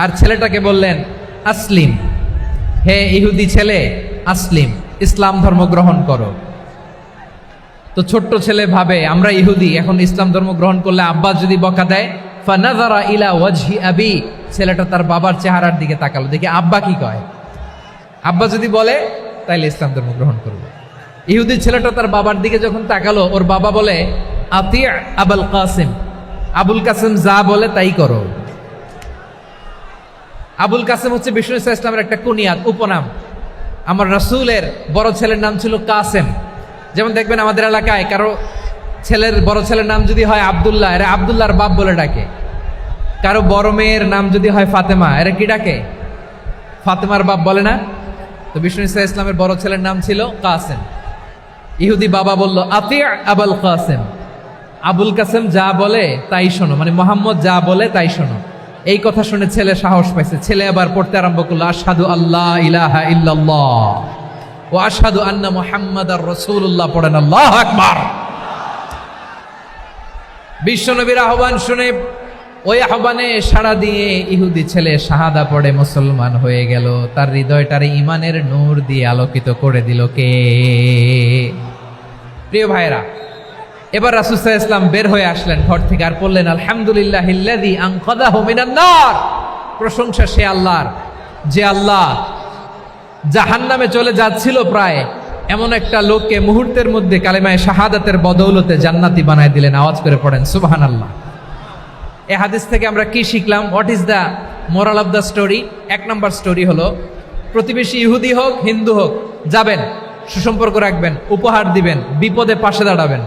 আর ছেলেটাকে বললেন আসলিম, হে ইহুদি ছেলে আসলিম, ইসলাম ধর্ম গ্রহণ করো। তো ছোট্ট ছেলে ভাবে আমরা ইহুদি, এখন ইসলাম ধর্ম গ্রহণ করলে আব্বা যদি বকা দেয়, ফানাযারা ইলা ওয়াজহি আবি, ছেলেটা তার বাবার চেহারার দিকে তাকালো, দেখি আব্বা কি কয়। আব্বা যদি বলে তাইলে ইসলাম ধর্ম গ্রহণ করবে। ইহুদি ছেলেটা তার বাবার দিকে যখন তাকালো, ওর বাবা বলে আতি আবুল কাসিম, আবুল কাসিম যা বলে তাই করো। আবুল কাসিম হচ্ছে বিষ্ণু ইসলামের একটা কুনিয়াত, উপনাম। আমার রাসূলের বড় ছেলের নাম ছিল কাসেম। যেমন দেখবেন আমাদের এলাকায় কারো ছেলের বড় ছেলের নাম যদি হয় আব্দুল্লাহ, এরা আব্দুল্লাহর বাপ বলে ডাকে। কারো বড় মেয়ের নাম যদি হয় ফাতেমা, এরা কি ডাকে? ফাতেমার বাপ বলে না? তো বিষ্ণু ইসলামের বড় ছেলের নাম ছিল কাসেম। ইহুদি বাবা বলল আতি আবুল কাসেম, আবুল কাসেম যা বলে তাই শোনো, মানে মোহাম্মদ যা বলে তাই শোনো। এই কথা শুনে ছেলে সাহস পাইছে, ছেলে আবার পড়তে আরম্ভ করলো আশহাদু আল্লাহ ইলাহা ইল্লাল্লাহ ওয়া আশহাদু আন্না মুহাম্মাদার রাসূলুল্লাহ, পড়েন আল্লাহু আকবার। বিশ্বনবীর আহ্বান শুনে ওই আহ্বানে সাড়া দিয়ে ইহুদি ছেলে শাহাদা পড়ে মুসলমান হয়ে গেল। তার হৃদয়টারে ইমানের নূর দিয়ে আলোকিত করে দিল কে? প্রিয় ভাইরা, এবার রাসূল সাল্লাল্লাহু আলাইহি ওয়াসাল্লাম বের হয়ে আসলেন ঘর থেকে, আর বললেন আলহামদুলিল্লাহিল্লাযী আনকাযাহু মিনান নার, প্রশংসা সে আল্লাহর যে আল্লাহ জাহান্নামে চলে যাচ্ছিল প্রায় এমন একটা লোককে মুহূর্তের মধ্যে কালেমায়ে শাহাদাতের বদৌলতে জান্নাতি বানায় দিলেন। আওয়াজ করে পড়েন সুবহানাল্লাহ। এই হাদিস থেকে আমরা কি শিখলাম? What is the moral of the story? এক নম্বর স্টোরি হলো, প্রতিবেশী ইহুদি হোক হিন্দু হোক, যাবেন, সুসম্পর্ক রাখবেন, উপহার দিবেন, বিপদে পাশে দাঁড়াবেন,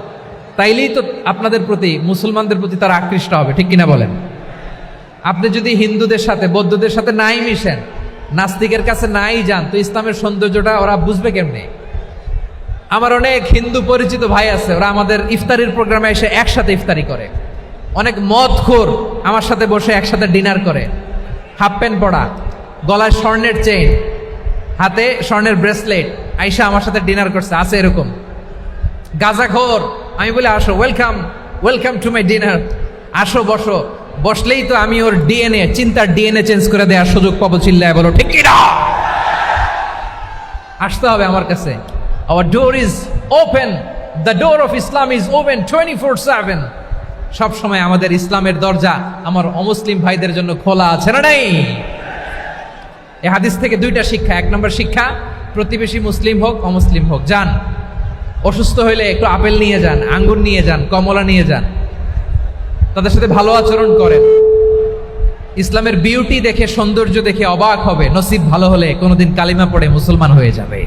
তাইলেই তো আপনাদের প্রতি, মুসলমানদের প্রতি তারা আকৃষ্ট হবে, ঠিক কিনা বলেন? আপনি যদি হিন্দুদের সাথে বৌদ্ধদের সাথে নাই মিশেন, নাস্তিকের কাছে নাই যান, তো ইসলামের সৌন্দর্যটা ওরা বুঝবে কেমনে? আমার অনেক হিন্দু পরিচিত ভাই আছে, ওরা আমাদের ইফতারির প্রোগ্রামে এসে একসাথে ইফতারি করে। অনেক মদখোর আমার সাথে বসে একসাথে ডিনার করে, হাফ প্যান্ট পরা, গলায় স্বর্ণের চেইন, হাতে স্বর্ণের ব্রেসলেট, আইসা আমার সাথে ডিনার করছে, আছে এরকম। গাঁজাখোর, আমি বলি আসো, welcome welcome to my dinner, আসো বসো। বসলেই তো আমি ওর ডিএনএ, চিন্তার ডিএনএ চেঞ্জ করে দেওয়ার সুযোগ পাবো, চিল্লায় বলো ঠিক কি না? আসতে হবে আমার কাছে। Hour door is open, the door of Islam is open 24/7। সব সময় আমাদের ইসলামের দরজা আমার অমুসলিম ভাইদের জন্য খোলা আছে না নাই? এই হাদিস থেকে দুইটা শিক্ষা। এক নম্বর শিক্ষা, প্রতিবেশী মুসলিম হোক অমুসলিম হোক, যান, অসুস্থ হইলে একটু আপেল নিয়ে যান, আঙ্গুর নিয়ে যান, কমলা নিয়ে যান, তাদের সাথে ভালো আচরণ করেন। ইসলামের বিউটি দেখে, সৌন্দর্য দেখে অবাক হবে, নসিব ভালো হলে কোনোদিন কালিমা পড়ে মুসলমান হয়ে যাবে,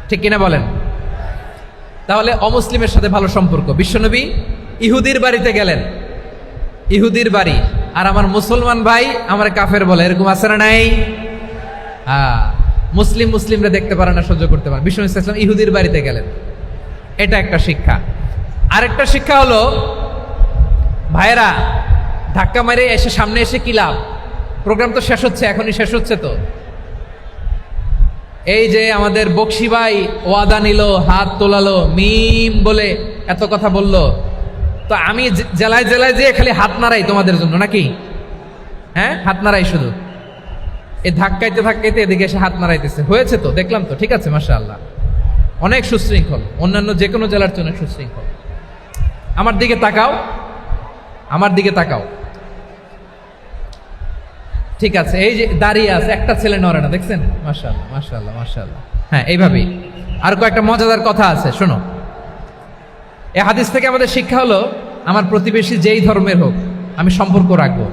ঠিক কিনা বলেন? তাহলে অমুসলিমের সাথে ভালো সম্পর্ক। বিশ্বনবী ইহুদির বাড়িতে গেলেন, ইহুদির বাড়ি, আর আমার মুসলমান ভাই আমার কাফের বলে, এরকম আছে না নাই? মুসলিম মুসলিমরা দেখতে পারে না, সহ্য করতে পারে। বিষ্ণু ইসলাম ইহুদির বাড়িতে গেলেন, এটা একটা শিক্ষা। আরেকটা শিক্ষা হলো, ভাইরা ধাক্কা মারে এসে সামনে এসে কি লাভ? প্রোগ্রাম তো শেষ হচ্ছে, এখনই শেষ হচ্ছে তো। এই যে আমাদের বকশি ভাই ওয়াদা নিল, হাত তোলালো, মিম বলে এত কথা বলল, তো আমি জেলায় জেলায় যেয়ে খালি হাত নাড়াই তোমাদের জন্য নাকি? হ্যাঁ, হাত নাড়াই শুধু। এই ধাক্কাইতে ধাক্কাইতে এদিকে এসে হাত নাড়াইতেছে, হয়েছে তো, দেখলাম তো, ঠিক আছে, মাশাআল্লাহ, অনেক সুশৃঙ্খল, অন্যান্য যে কোনো জেলার জন্য সুশৃঙ্খল। আমার দিকে তাকাও, আমার দিকে তাকাও, ঠিক আছে। এই যে দাঁড়িয়ে আছে, একটা ছেলে নড়ে না, দেখছেন? মাশাআল্লাহ মাশাআল্লাহ মাশাআল্লাহ। হ্যাঁ, এইভাবেই। আর কয়েকটা মজাদার কথা আছে, শোনো। এই হাদিস থেকে আমাদের শিক্ষা হলো, আমার প্রতিবেশী যেই ধর্মের হোক আমি সম্পর্ক রাখবো।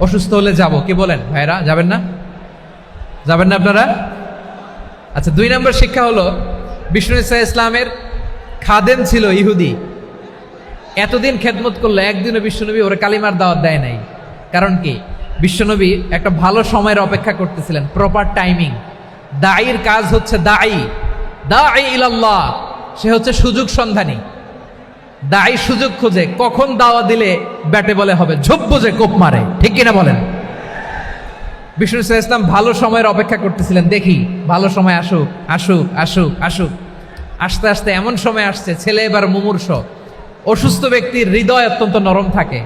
অসুস্থ হলে যাব, কি বলেন ভাইরা? যাবেন না? যাবেন না আপনারা? আচ্ছা, 2 নম্বর শিক্ষা হলো, বিষ্ণু ঈসা ইসলামের খাদেম ছিল ইহুদি, এতদিন খেদমত করলো, একদিনও বিশ্বনবী ওরা কালিমার দাওয়াত দেয় নাই। কারণ কি? বিশ্বনবী একটা ভালো সময়ের অপেক্ষা করতেছিলেন, প্রপার টাইমিং। দায়ীর কাজ হচ্ছে দাঈ ইলাল্লাহ, সে হচ্ছে সুযোগ সন্ধানী। দায়ী সুযোগ খোঁজে, কখন দাওয়া দিলে ব্যাটে বলে হবে, ঝোপ বোঝে কোপ মারে, ঠিক কিনা বলেন? বিষ্ণু ঈসা ইসলাম ভালো সময়ের অপেক্ষা করতেছিলেন, দেখি ভালো সময় আসুক আসুক আসুক আসুক। আস্তে আস্তে এমন সময় আসছে, ছেলে এবার মুমূর্ষ। অসুস্থ ব্যক্তির হৃদয় অত্যন্ত নরম থাকে।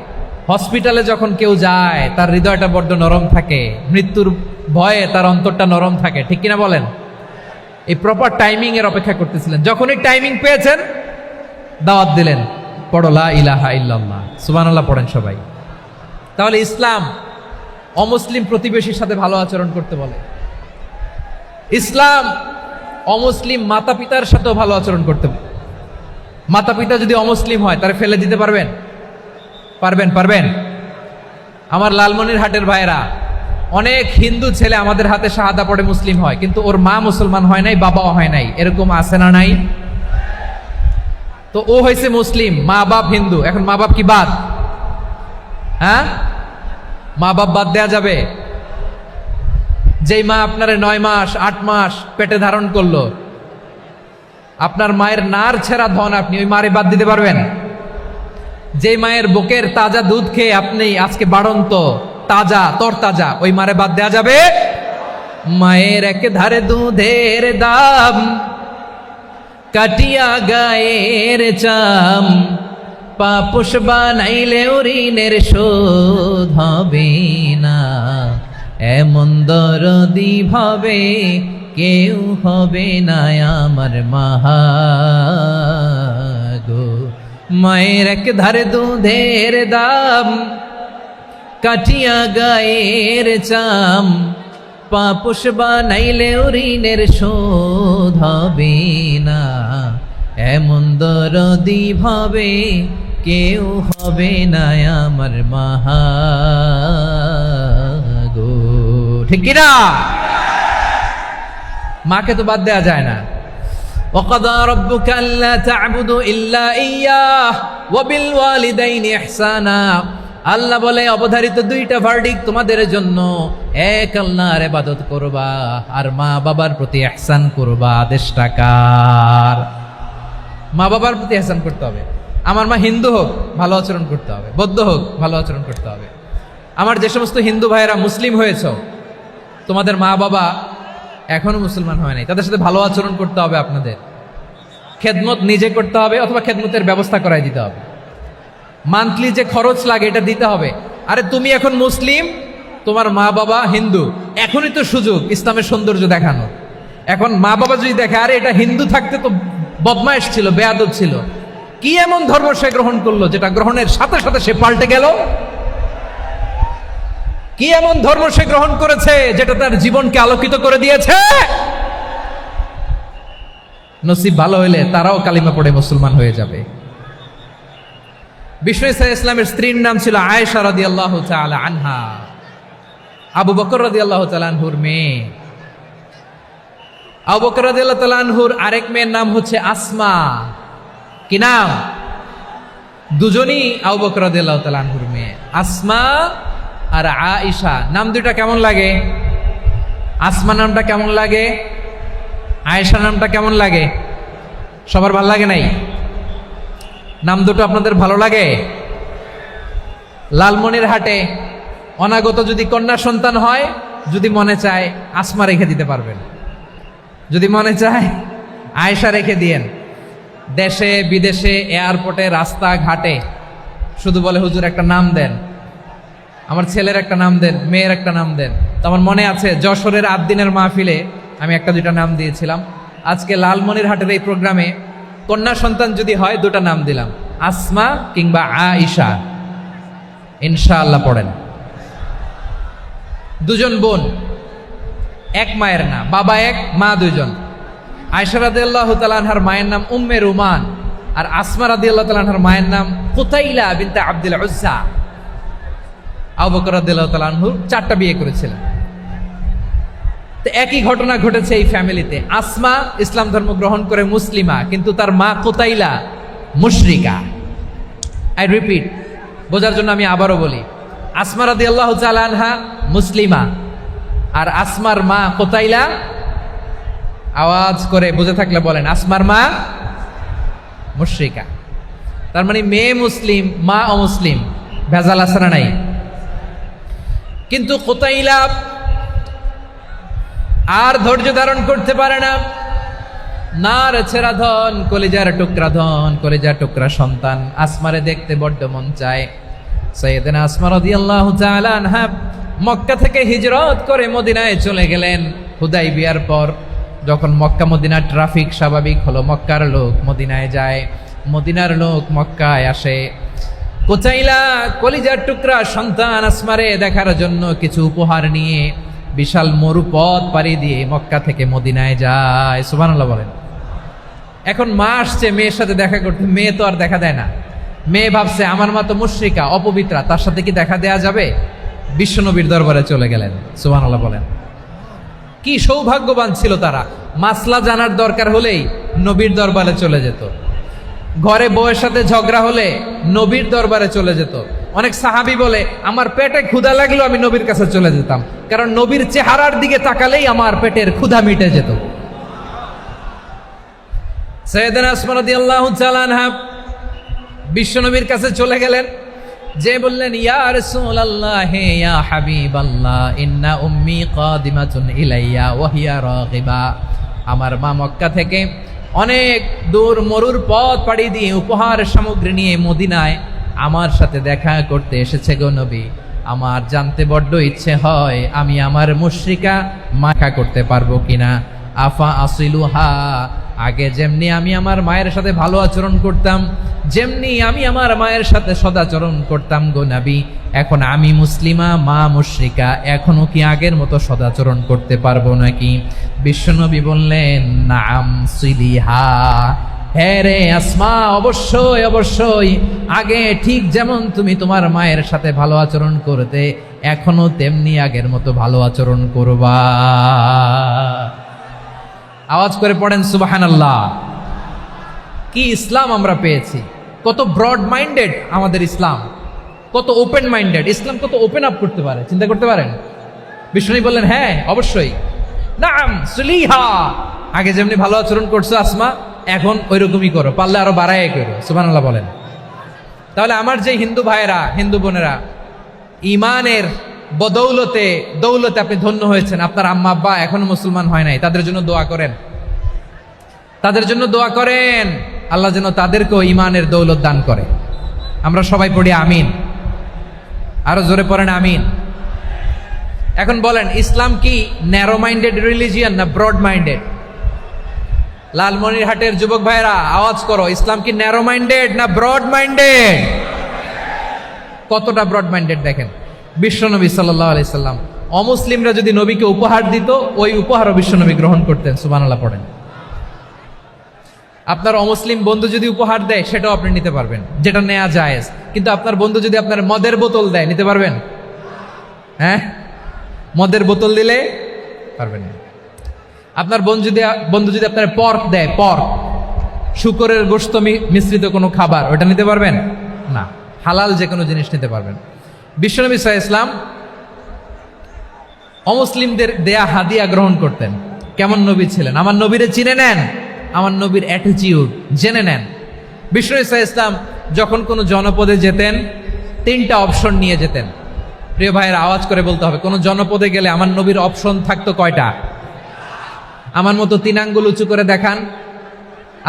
হসপিটালে যখন কেউ যায় তার হৃদয়টা বড্ড নরম থাকে, মৃত্যুর ভয়ে তার অন্তরটা নরম থাকে, ঠিক কিনা বলেন? এই প্রপার টাইমিং এর অপেক্ষা করতেছিলেন। যখনই টাইমিং পেয়েছেন, দাওয়াত দিলেন, পড়ো লা ইলাহা ইল্লাল্লাহ, সুবহানাল্লাহ পড়েন সবাই। তাহলে ইসলাম অমুসলিম প্রতিবেশীর সাথে ভালো আচরণ করতে বলে। ইসলাম অমুসলিম মাতা পিতার সাথেও ভালো আচরণ করতে বলে। মাতা পিতা যদি অমুসলিম হয়, তারা ফেলে দিতে পারবেন? পারবেন? আমার লালমনিরহাটের ভাইরা, অনেক হিন্দু ছেলে আমাদের হাতে শাহাদা পড়ে মুসলিম হয়, কিন্তু ওর মা মুসলমান হয় নাই, বাবাও হয় নাই, এরকম আছে না নাই? তো ও হয়েছে মুসলিম, মা বাপ হিন্দু, এখন মা বাপ কি বাদ? হ্যাঁ, মা বাপ বাদ দেয়া যাবে? যেই মা আপনারে 9 মাস 8 মাস পেটে ধারণ করলো, আপনার মায়ের নার ছেঁড়া ধন, আপনি ওই মারে বাদ দিতে পারবেন? যে মায়ের বুকের তাজা দুধ খেয়ে আপনি আজকে বাড়ন্ত তাজা তরতাজা, ওই মারে বাদ দেয়া যাবে? মায়ের এক ধারে দুধের দাম, কাটিয়া গায়ের চাম, পাপুষ বানাইলেও ঋণের শোধ হবে না, এমন দরদি ভাবে কেউ হবে না আমার মাহা গো। মায়ের এক ধারে দুধের দাম, কাটিয়া গায়ের চাম, পাপুষ বানাইলেও ঋণের শোধ হবে না, এমন দরদি ভাবে কেউ হবে না আমার মাহা গো, ঠিক কিনা? মাকে তো বাদ দেয়া যায় না। وَقَضَى رَبُّكَ أَلَّا تَعْبُدُوا إِلَّا إِيَّاهُ وَبِالْوَالِدَيْنِ إِحْسَانًا। আল্লাহ বলে, অবধারিত 2টা ভার্ডিক্ট তোমাদের জন্য, এক আল্লাহর ইবাদত করবা আর মা বাবার প্রতি ইহসান করবা। আদেশটা কার? মা বাবার প্রতি ইহসান করতে হবে। আমার মা হিন্দু হোক, ভালো আচরণ করতে হবে, বৌদ্ধ হোক, ভালো আচরণ করতে হবে। আমার যে সমস্ত হিন্দু ভাইয়েরা মুসলিম হয়েছ, তোমাদের মা বাবা এখনো মুসলমান হয় নাই, তাদের সাথে ভালো আচরণ করতে হবে। আপনাদের খেদমত নিজে করতে হবে, অথবা খেদমতের ব্যবস্থা করাই দিতে হবে। মান্থলি যে খরচ লাগে এটা দিতে হবে। আরে তুমি এখন মুসলিম, তোমার মা বাবা হিন্দু, এখনই তো সুযোগ ইসলামের সৌন্দর্য দেখানো। এখন মা বাবা যদি দেখে, আরে এটা হিন্দু থাকতে তো বদমাইশ ছিল, বেয়াদব ছিল, কি এমন ধর্ম সে গ্রহণ করলো যেটা গ্রহণের সাথে সাথে সে পাল্টে গেল? কি এমন ধর্ম সে গ্রহণ করেছে যেটা তার জীবনকে আলোকিত করে দিয়েছে? নসিব ভালো হইলে তারাও কালিমা পড়ে মুসলমান হয়ে যাবে। বিষ্ণু ঈসা ইসলামের স্ত্রীর নাম ছিল আয়েশা রাদিয়াল্লাহু তাআলা আনহা, আবু বকর রাদিয়াল্লাহু তাআলা আনহুর মেয়ে। আবু বকর রাদিয়াল্লাহু তাআলা আনহুর আরেক মেয়ের নাম হচ্ছে আসমা। কি নাম? দুজনই আবু বকর রাদিয়াল্লাহু তাআলা আনহুর মেয়ে, আসমা আর আয়েশা। নাম দুইটা কেমন লাগে? আসমা নামটা কেমন লাগে? আয়েশা নামটা কেমন লাগে? সবার ভালো লাগে নাই? নাম দুটো আপনাদের ভালো লাগে? লালমনিরহাটে অনাগত যদি কন্যা সন্তান হয়, যদি মনে চায় আসমা রেখে দিতে পারবেন, যদি মনে চায় আয়েশা রেখে দিয়েন। দেশে বিদেশে এয়ারপোর্টে রাস্তাঘাটে শুধু বলে হুজুর একটা নাম দেন, আমার ছেলের একটা নাম দেন, মেয়ের একটা নাম দেন। তো আমার মনে আছে যশোরের আদ্দিনের মাহফিলে আমি একটা দুইটা নাম দিয়েছিলাম। আজকে লালমনিরহাটের এই প্রোগ্রামে কন্যা সন্তান যদি হয় দুটা নাম দিলাম, আসমা কিংবা আয়েশা। ইনশাআল্লাহ পড়েন। দুজন বোন, এক মায়ের না, বাবা এক মা দুইজন। আয়েশা রাদিয়াল্লাহু তাআলা আনহার মায়ের নাম উম্মে রুমান, আর আসমা রাদিয়াল্লাহু তাআলা আনহার মায়ের নাম কুতাইলা বিনতে আব্দুল উজ্জা। আবু বকর রাদিয়াল্লাহু তাআলা আনহু 4টা বিয়ে করেছিলেন। তো একই ঘটনা ঘটেছে এই ফ্যামিলিতে। আসমা ইসলাম ধর্ম গ্রহণ করে মুসলিমা, কিন্তু তার মা কুতাইলা মুশরিকা। আই রিপিট, বোঝার জন্য আমি আবারও বলি, আসমা রাদিয়াল্লাহু তাআলা আনহা মুসলিমা, আর আসমার মা কুতাইলা, আওয়াজ করে বুঝে থাকলে বলেন, আসমার মা মুশরিকা। তার মানে মেয়ে মুসলিম, মা অমুসলিম, ভেজাল আছে না নাই? কিন্তু কুতাইলা আর ধৈর্য ধারণ করতে পারে না। নার ছেড়া ধন, কলিজার টুকরা ধন, কলিজার টুকরা সন্তান আসমারে দেখতে বড্ড মন চায়। সাইয়েদনা আসমা রাদিয়াল্লাহু তাআলা আনহা মক্কা থেকে হিজরত করে মদিনায় চলে গেলেন হুদাইবিয়ার পর। যখন মক্কা মদিনার ট্রাফিক স্বাভাবিক হলো, মক্কার লোক মদিনায় যায়, মদিনার লোক মক্কায় আসে। কুতাইলা কলিজার টুকরা সন্তান আসমারে দেখার জন্য কিছু উপহার নিয়ে বিশাল মরুপথ পাড়ি দিয়ে মক্কা থেকে মদিনায় যায়। সুবহানাল্লাহ বলেন। এখন মা আসছে মেয়ের সাথে দেখা করতে, মেয়ে তো আর দেখা দেয় না। মেয়ে ভাবছে আমার মা তো মুশরিকা, অপবিত্রা, তার সাথে কি দেখা দেয়া যাবে? বিশ্বনবীর দরবারে চলে গেলেন। সুবহানাল্লাহ বলেন। কি সৌভাগ্যবান ছিল তারা, মাসলা জানার দরকার হলেই নবীর দরবারে চলে যেত। ঘরে বউয়ের সাথে ঝগড়া হলে নবীর দরবারে চলে যেত। অনেক সাহাবী বলে আমার পেটে ক্ষুধা লাগলো আমি নবীর কাছে চলে যেতাম, কারণ নবীর চেহারার দিকে তাকালেই আমার পেটের ক্ষুধা মিটে যেত। সাইয়েদনা আসমা রাদিয়াল্লাহু তাআলা আনহা বিশ্বনবীর কাছে চলে গেলেন, যে বললেন ইয়া রাসূলুল্লাহ ইয়া হাবিবাল্লাহ ইন্না উম্মি কাদিমাতুন ইলাইয়া ওয়া হিয়া রাগিবা। আমার মা মক্কা থেকে অনেক দূর মরুর পথ পাড়ি দিয়ে উপহার সামগ্রী নিয়ে মদিনায় আমার সাথে দেখা করতে এসেছে গো নবী। আমার জানতে বড্ড ইচ্ছে হয় আমি আমার মুশরিকা মাখা করতে পারবো কিনা। আফা আসিলুহা, আগে যেমনি আমি আমার মায়ের সাথে ভালো আচরণ করতাম, যেমনি আমি আমার মায়ের সাথে সদাচরণ করতাম গো নবী, এখন আমি মুসলিমা, মা মুশরিকা, এখনো কি আগের মতো সদাচরণ করতে পারবো নাকি? বিশ্বনবী বললেন নাম সিলিহা, হ্যাঁ রে আসমা, অবশ্যই অবশ্যই, আগে ঠিক যেমন তুমি তোমার মায়ের সাথে ভালো আচরণ করতে, এখনো তেমনি আগের মতো ভালো আচরণ করবা। আওয়াজ করে পড়েন সুবহানাল্লাহ। কি ইসলাম আমরা পেয়েছি! কত ব্রড মাইন্ডেড আমাদের ইসলাম, কত ওপেন মাইন্ডেড ইসলাম, কত ওপেন আপ করতে পারে, চিন্তা করতে পারেন। বিষ্ণু বললেন হ্যাঁ অবশ্যই, নাম সুলিহা, আগে যেমনি ভালো আচরণ করছো আসমা, এখন ওই রকমই করো, পারলে আরো বাড়াই করো। সুবহানাল্লাহ বলেন। তাহলে আমার যে হিন্দু ভাইয়েরা, হিন্দু বোনেরা, ইমানের বদৌলতে দৌলতে আপনি ধন্য হয়েছেন, আপনার আম্মা আব্বা এখনো মুসলমান হয় নাই, তাদের জন্য দোয়া করেন, তাদের জন্য দোয়া করেন, আল্লাহ যেন তাদেরকেও ইমানের দৌলত দান করে। আমরা সবাই পড়ি আমিন, আরো জোরে পড়েন আমিন। এখন বলেন, ইসলাম কি ন্যারো মাইন্ডেড রিলিজিয়ান না ব্রড মাইন্ডেড? লালমনিরহাটের যুবক ভাইরা আওয়াজ করো, ইসলাম কি ন্যারো মাইন্ডেড না ব্রড মাইন্ডেড? কতটা ব্রড মাইন্ডেড দেখেন। বিশ্বনবী সাল্লাল্লাহু আলাইহি সাল্লাম অমুসলিমরা যদি নবীকে উপহার দিত, ওই উপহারও বিশ্বনবী গ্রহণ করতেন। সুবহানাল্লাহ পড়েন। আপনার অমুসলিম বন্ধু যদি উপহার দেয় সেটাও আপনি নিতে পারবেন, যেটা নেওয়া জায়েজ। কিন্তু আপনার বন্ধু যদি আপনার মদের বোতল দেয়, নিতে পারবেন? হ্যাঁ, মদের বোতল দিলে পারবেন না। আপনার বন্ধু যদি আপনার পর্ক দেয়, পর্ক, শুকরের গোশত মিশ্রিত কোনো খাবার, ওটা নিতে পারবেন না। হালাল যে কোনো জিনিস নিতে পারবেন। বিশ্বনবী সাল্লাল্লাহু আলাইহি ওয়াসাল্লাম অমুসলিমদের দেয়া হাদিয়া গ্রহণ করতেন। কেমন নবী ছিলেন! আমার নবীরে চিনে নেন, আমার নবীর অ্যাটিটিউড জেনে নেন। বিশ্বনবী সাল্লাল্লাহু আলাইহি ওয়াসাল্লাম যখন কোনো জনপদে যেতেন, 3টা অপশন নিয়ে যেতেন। প্রিয় ভাইয়ের আওয়াজ করে বলতে হবে, কোন জনপদে গেলে আমার নবীর অপশন থাকতো কয়টা? আমার মতো 3 আঙ্গুল উঁচু করে দেখান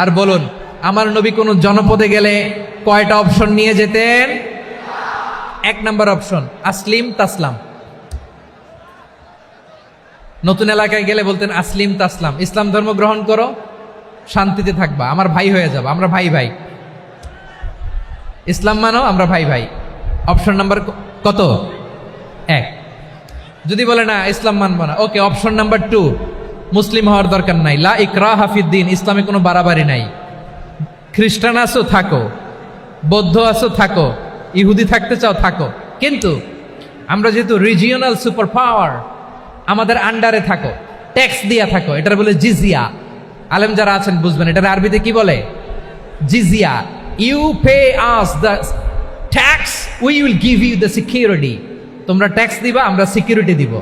আর বলুন, আমার নবী কোন জনপদে গেলে কয়টা অপশন নিয়ে যেতেন? 1 নাম্বার অপশন আসলিম তাসলাম। নতুন এলাকায় গেলে বলতেন আসলিম তাসলাম, ইসলাম ধর্ম গ্রহণ করো, শান্তিতে থাকবা, আমার ভাই হয়ে যাবে, আমরা ভাই ভাই। ইসলাম মানো, আমরা ভাই ভাই। অপশন নাম্বার কত? 1। যদি বলে না ইসলাম মানবো না, ওকে, অপশন নাম্বার 2, মুসলিম হওয়ার দরকার নাই, লা ইকরাহা ফিদ্দিন, ইসলামে কোনো বাড়াবাড়ি নাই। খ্রিস্টান আছো থাকো, বৌদ্ধ আছো থাকো, ইহুদি থাকতে চাও থাকো, কিন্তু আমরা যেহেতু রিজিওনাল সুপার পাওয়ার, আমাদের আন্ডারে থাকো, ট্যাক্স দিয়া থাকো, এটার বলে জিজিয়া। আলেম যারা আছেন বুঝবেন, এটার আরবিতে কি বলে? জিজিয়া। You pay us the tax, we will give you the security. তোমরা ট্যাক্স দিবা, আমরা সিকিউরিটি দিব,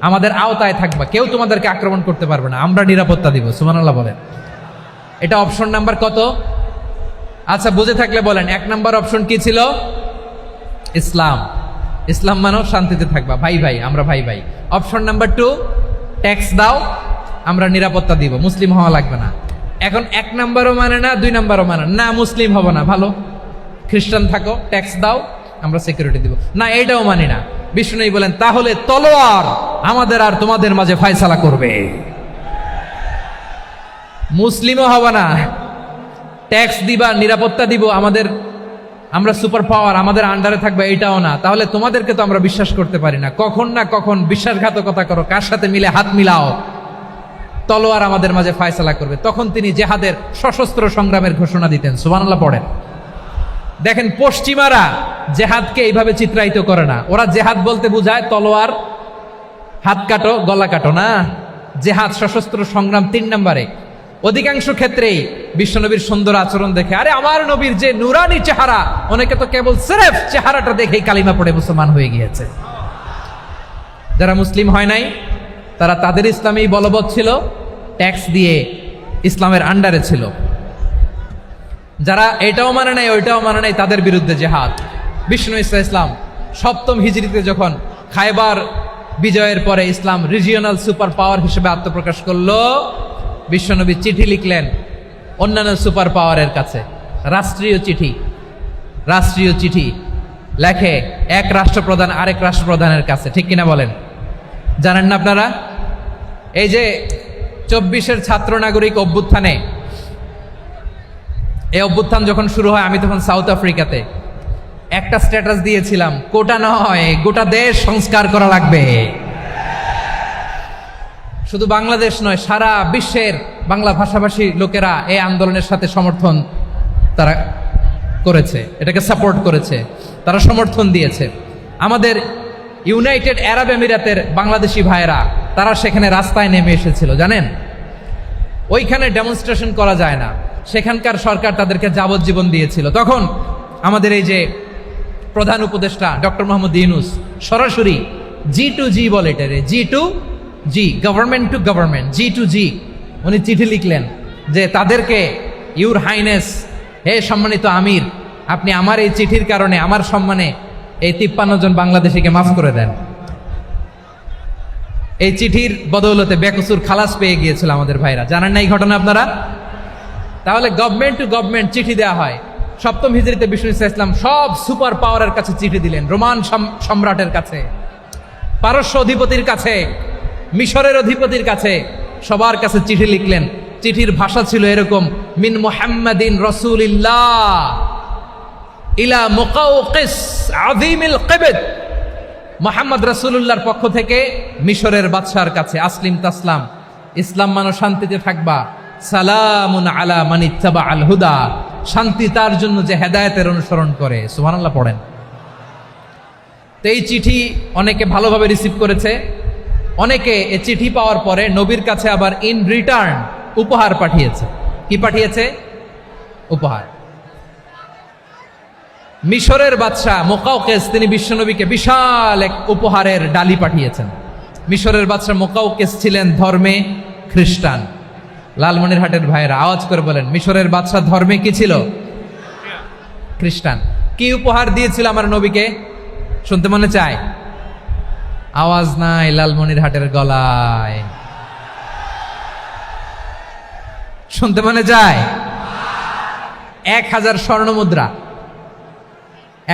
আমাদের আওতায় থাকবা, কেউ তোমাদেরকে আক্রমণ করতে পারবে না, আমরা নিরাপত্তা দিব। সুবহানাল্লাহ বলেন। এটা অপশন নাম্বার কত? আচ্ছা, বুঝে থাকলে বলেন 1 নাম্বার অপশন কি ছিল? ইসলাম। ইসলাম মানো, শান্তিতে থাকবা, ভাই ভাই, আমরা ভাই ভাই। অপশন নাম্বার 2, ট্যাক্স দাও, আমরা নিরাপত্তা দিব, মুসলিম হওয়া লাগবে না। এখন 1 নাম্বারও মানে না, 2 নাম্বারও মানে না, মুসলিম হবো না, ভালো, খ্রিস্টান থাকো, ট্যাক্স দাও, আমরা সিকিউরিটি দিব না, এটাও মানি না। বিষ্ণু বলেন, তাহলে তলোয়ার আমাদের আর তোমাদের মাঝে ফয়সালা করবে। মুসলিমও হবো না, ট্যাক্স দিবা, নিরাপত্তা দিব, আমরা সুপার পাওয়ার, আমাদের আন্ডারে থাকবে, এটাও না। তাহলে তোমাদেরকে তো আমরা বিশ্বাস করতে পারি না, কখন না কখন বিশ্বাসঘাতকতা করো, কার সাথে মিলে হাত মিলাও, তলোয়ার আমাদের মাঝে ফয়সালা করবে। তখন তিনি জেহাদের সশস্ত্র সংগ্রামের ঘোষণা দিতেন। সুবহানাল্লাহ পড়েন। দেখেন, পশ্চিমারা জেহাদকে এইভাবে চিত্রায়িত করে না। ওরা জেহাদ বলতে বুঝায় তলোয়ার, হাত কাটো, গলা কাটো, না, জেহাদ সশস্ত্র সংগ্রাম 3 নম্বরে। অধিকাংশ ক্ষেত্রেই বিশ্বনবীর সুন্দর আচরণ দেখে, আরে আমার নবীর যে নুরানি চেহারা, অনেকে তো কেবল সিরেফ চেহারাটা দেখেই কালিমা পড়ে মুসলমান হয়ে গিয়েছে। যারা মুসলিম হয় নাই তারা তাদের ইসলামেই বলবৎ ছিল, ট্যাক্স দিয়ে ইসলামের আন্ডারে ছিল। যারা এটাও মানে নাই, ওইটাও মানে নাই, তাদের বিরুদ্ধে জেহাদ। বিষ্ণু ইসলাম 7ম হিজরিতে যখন খায়বার বিজয়ের পরে ইসলাম রিজিওনাল সুপার পাওয়ার হিসেবে আত্মপ্রকাশ করলো, বিশ্বনবী চিঠি লিখলেন অন্যান্য সুপার পাওয়ারের কাছে, রাষ্ট্রীয় চিঠি লেখে এক রাষ্ট্রপ্রধান আরেক রাষ্ট্রপ্রধানের কাছে। ঠিক কিনা বলেন? জানেন না আপনারা? এই যে 24-এর ছাত্র নাগরিক অভ্যুত্থানে, এই অভ্যুত্থান যখন শুরু হয়, আমি তখন সাউথ আফ্রিকাতে, একটা স্ট্যাটাস দিয়েছিলাম, কোটা নয়, গোটা দেশ সংস্কার করা লাগবে। শুধু বাংলাদেশ নয়, সারা বিশ্বের বাংলা ভাষাভাষী লোকেরা এই আন্দোলনের সাথে সমর্থন তারা করেছে, এটাকে সাপোর্ট করেছে, তারা সমর্থন দিয়েছে। আমাদের ইউনাইটেড আরব আমিরাতের বাংলাদেশি ভাইয়েরা, তারা সেখানে রাস্তায় নেমে এসেছিল, জানেন? ওইখানে ডেমনস্ট্রেশন করা যায় না, সেখানকার সরকার তাদেরকে যাবজ্জীবন দিয়েছিল। তখন আমাদের এই যে প্রধান উপদেষ্টা ডক্টর মোহাম্মদ ইউনূস সরাসরি G2G বলে, এটারে G2G, government to government, G2G, উনি চিঠি লিখলেন যে তাদেরকে, ইউর হাইনেস, হে সম্মানিত আমির, আপনি আমার এই চিঠির কারণে আমার সম্মানে এই 53 জন বাংলাদেশিকে মাফ করে দেন। এই চিঠির বদৌলতে বেকসুর খালাস পেয়ে গিয়েছিল আমাদের ভাইরা। জানেন না এই ঘটনা আপনারা? তাহলে গভর্নমেন্ট টু গভর্নমেন্ট চিঠি দেওয়া হয়। 7ম হিজরিতে বিষ্ণু ইসলাম সব সুপার পাওয়ারের কাছে চিঠি দিলেন, রোমান সম্রাটের কাছে, পারস্য অধিপতির কাছে, মিশরের অধিপতির কাছে, সবার কাছে চিঠি লিখলেন। চিঠির ভাষা ছিল এরকম, মিন মুহাম্মাদিন রাসূলিল্লাহ ইলা মুকাওকিস আযীমিল কিবত, মুহাম্মদ রাসূলুল্লাহর পক্ষ থেকে মিশরের বাদশার কাছে, আসলিম তাসলাম, ইসলাম মানো, শান্তিতে থাকবা, সালামুন আলা মান ইত্তাবা আল হুদা, শান্তি তার জন্য যে হেদায়েতের অনুসরণ করে। সুবহানাল্লাহ পড়েন। তো এই চিঠি অনেকে ভালোভাবে রিসিভ করেছে, অনেকে এই চিঠি পাওয়ার পরে নবীর কাছে আবার ইন রিটার্ন উপহার পাঠিয়েছে। কি পাঠিয়েছে? উপহার। মিশরের বাদশাহ মুকাওকিস, তিনি বিশ্বনবীকে বিশাল এক উপহারের ডালি পাঠিয়েছেন। মিশরের বাদশাহ মুকাওকিস ছিলেন ধর্মে খ্রিস্টান। লালমনিরহাটের ভাইয়েরা আওয়াজ করে বলেন, মিশরের বাদশাহ ধর্মে কি ছিল? খ্রিস্টান। কি উপহার দিয়েছিল আমার নবীকে? শুনতে মনে চায়? আওয়াজ নাই লালমনিরহাটের গলায়। শুনতে মনে যায়? 1000 স্বর্ণ মুদ্রা।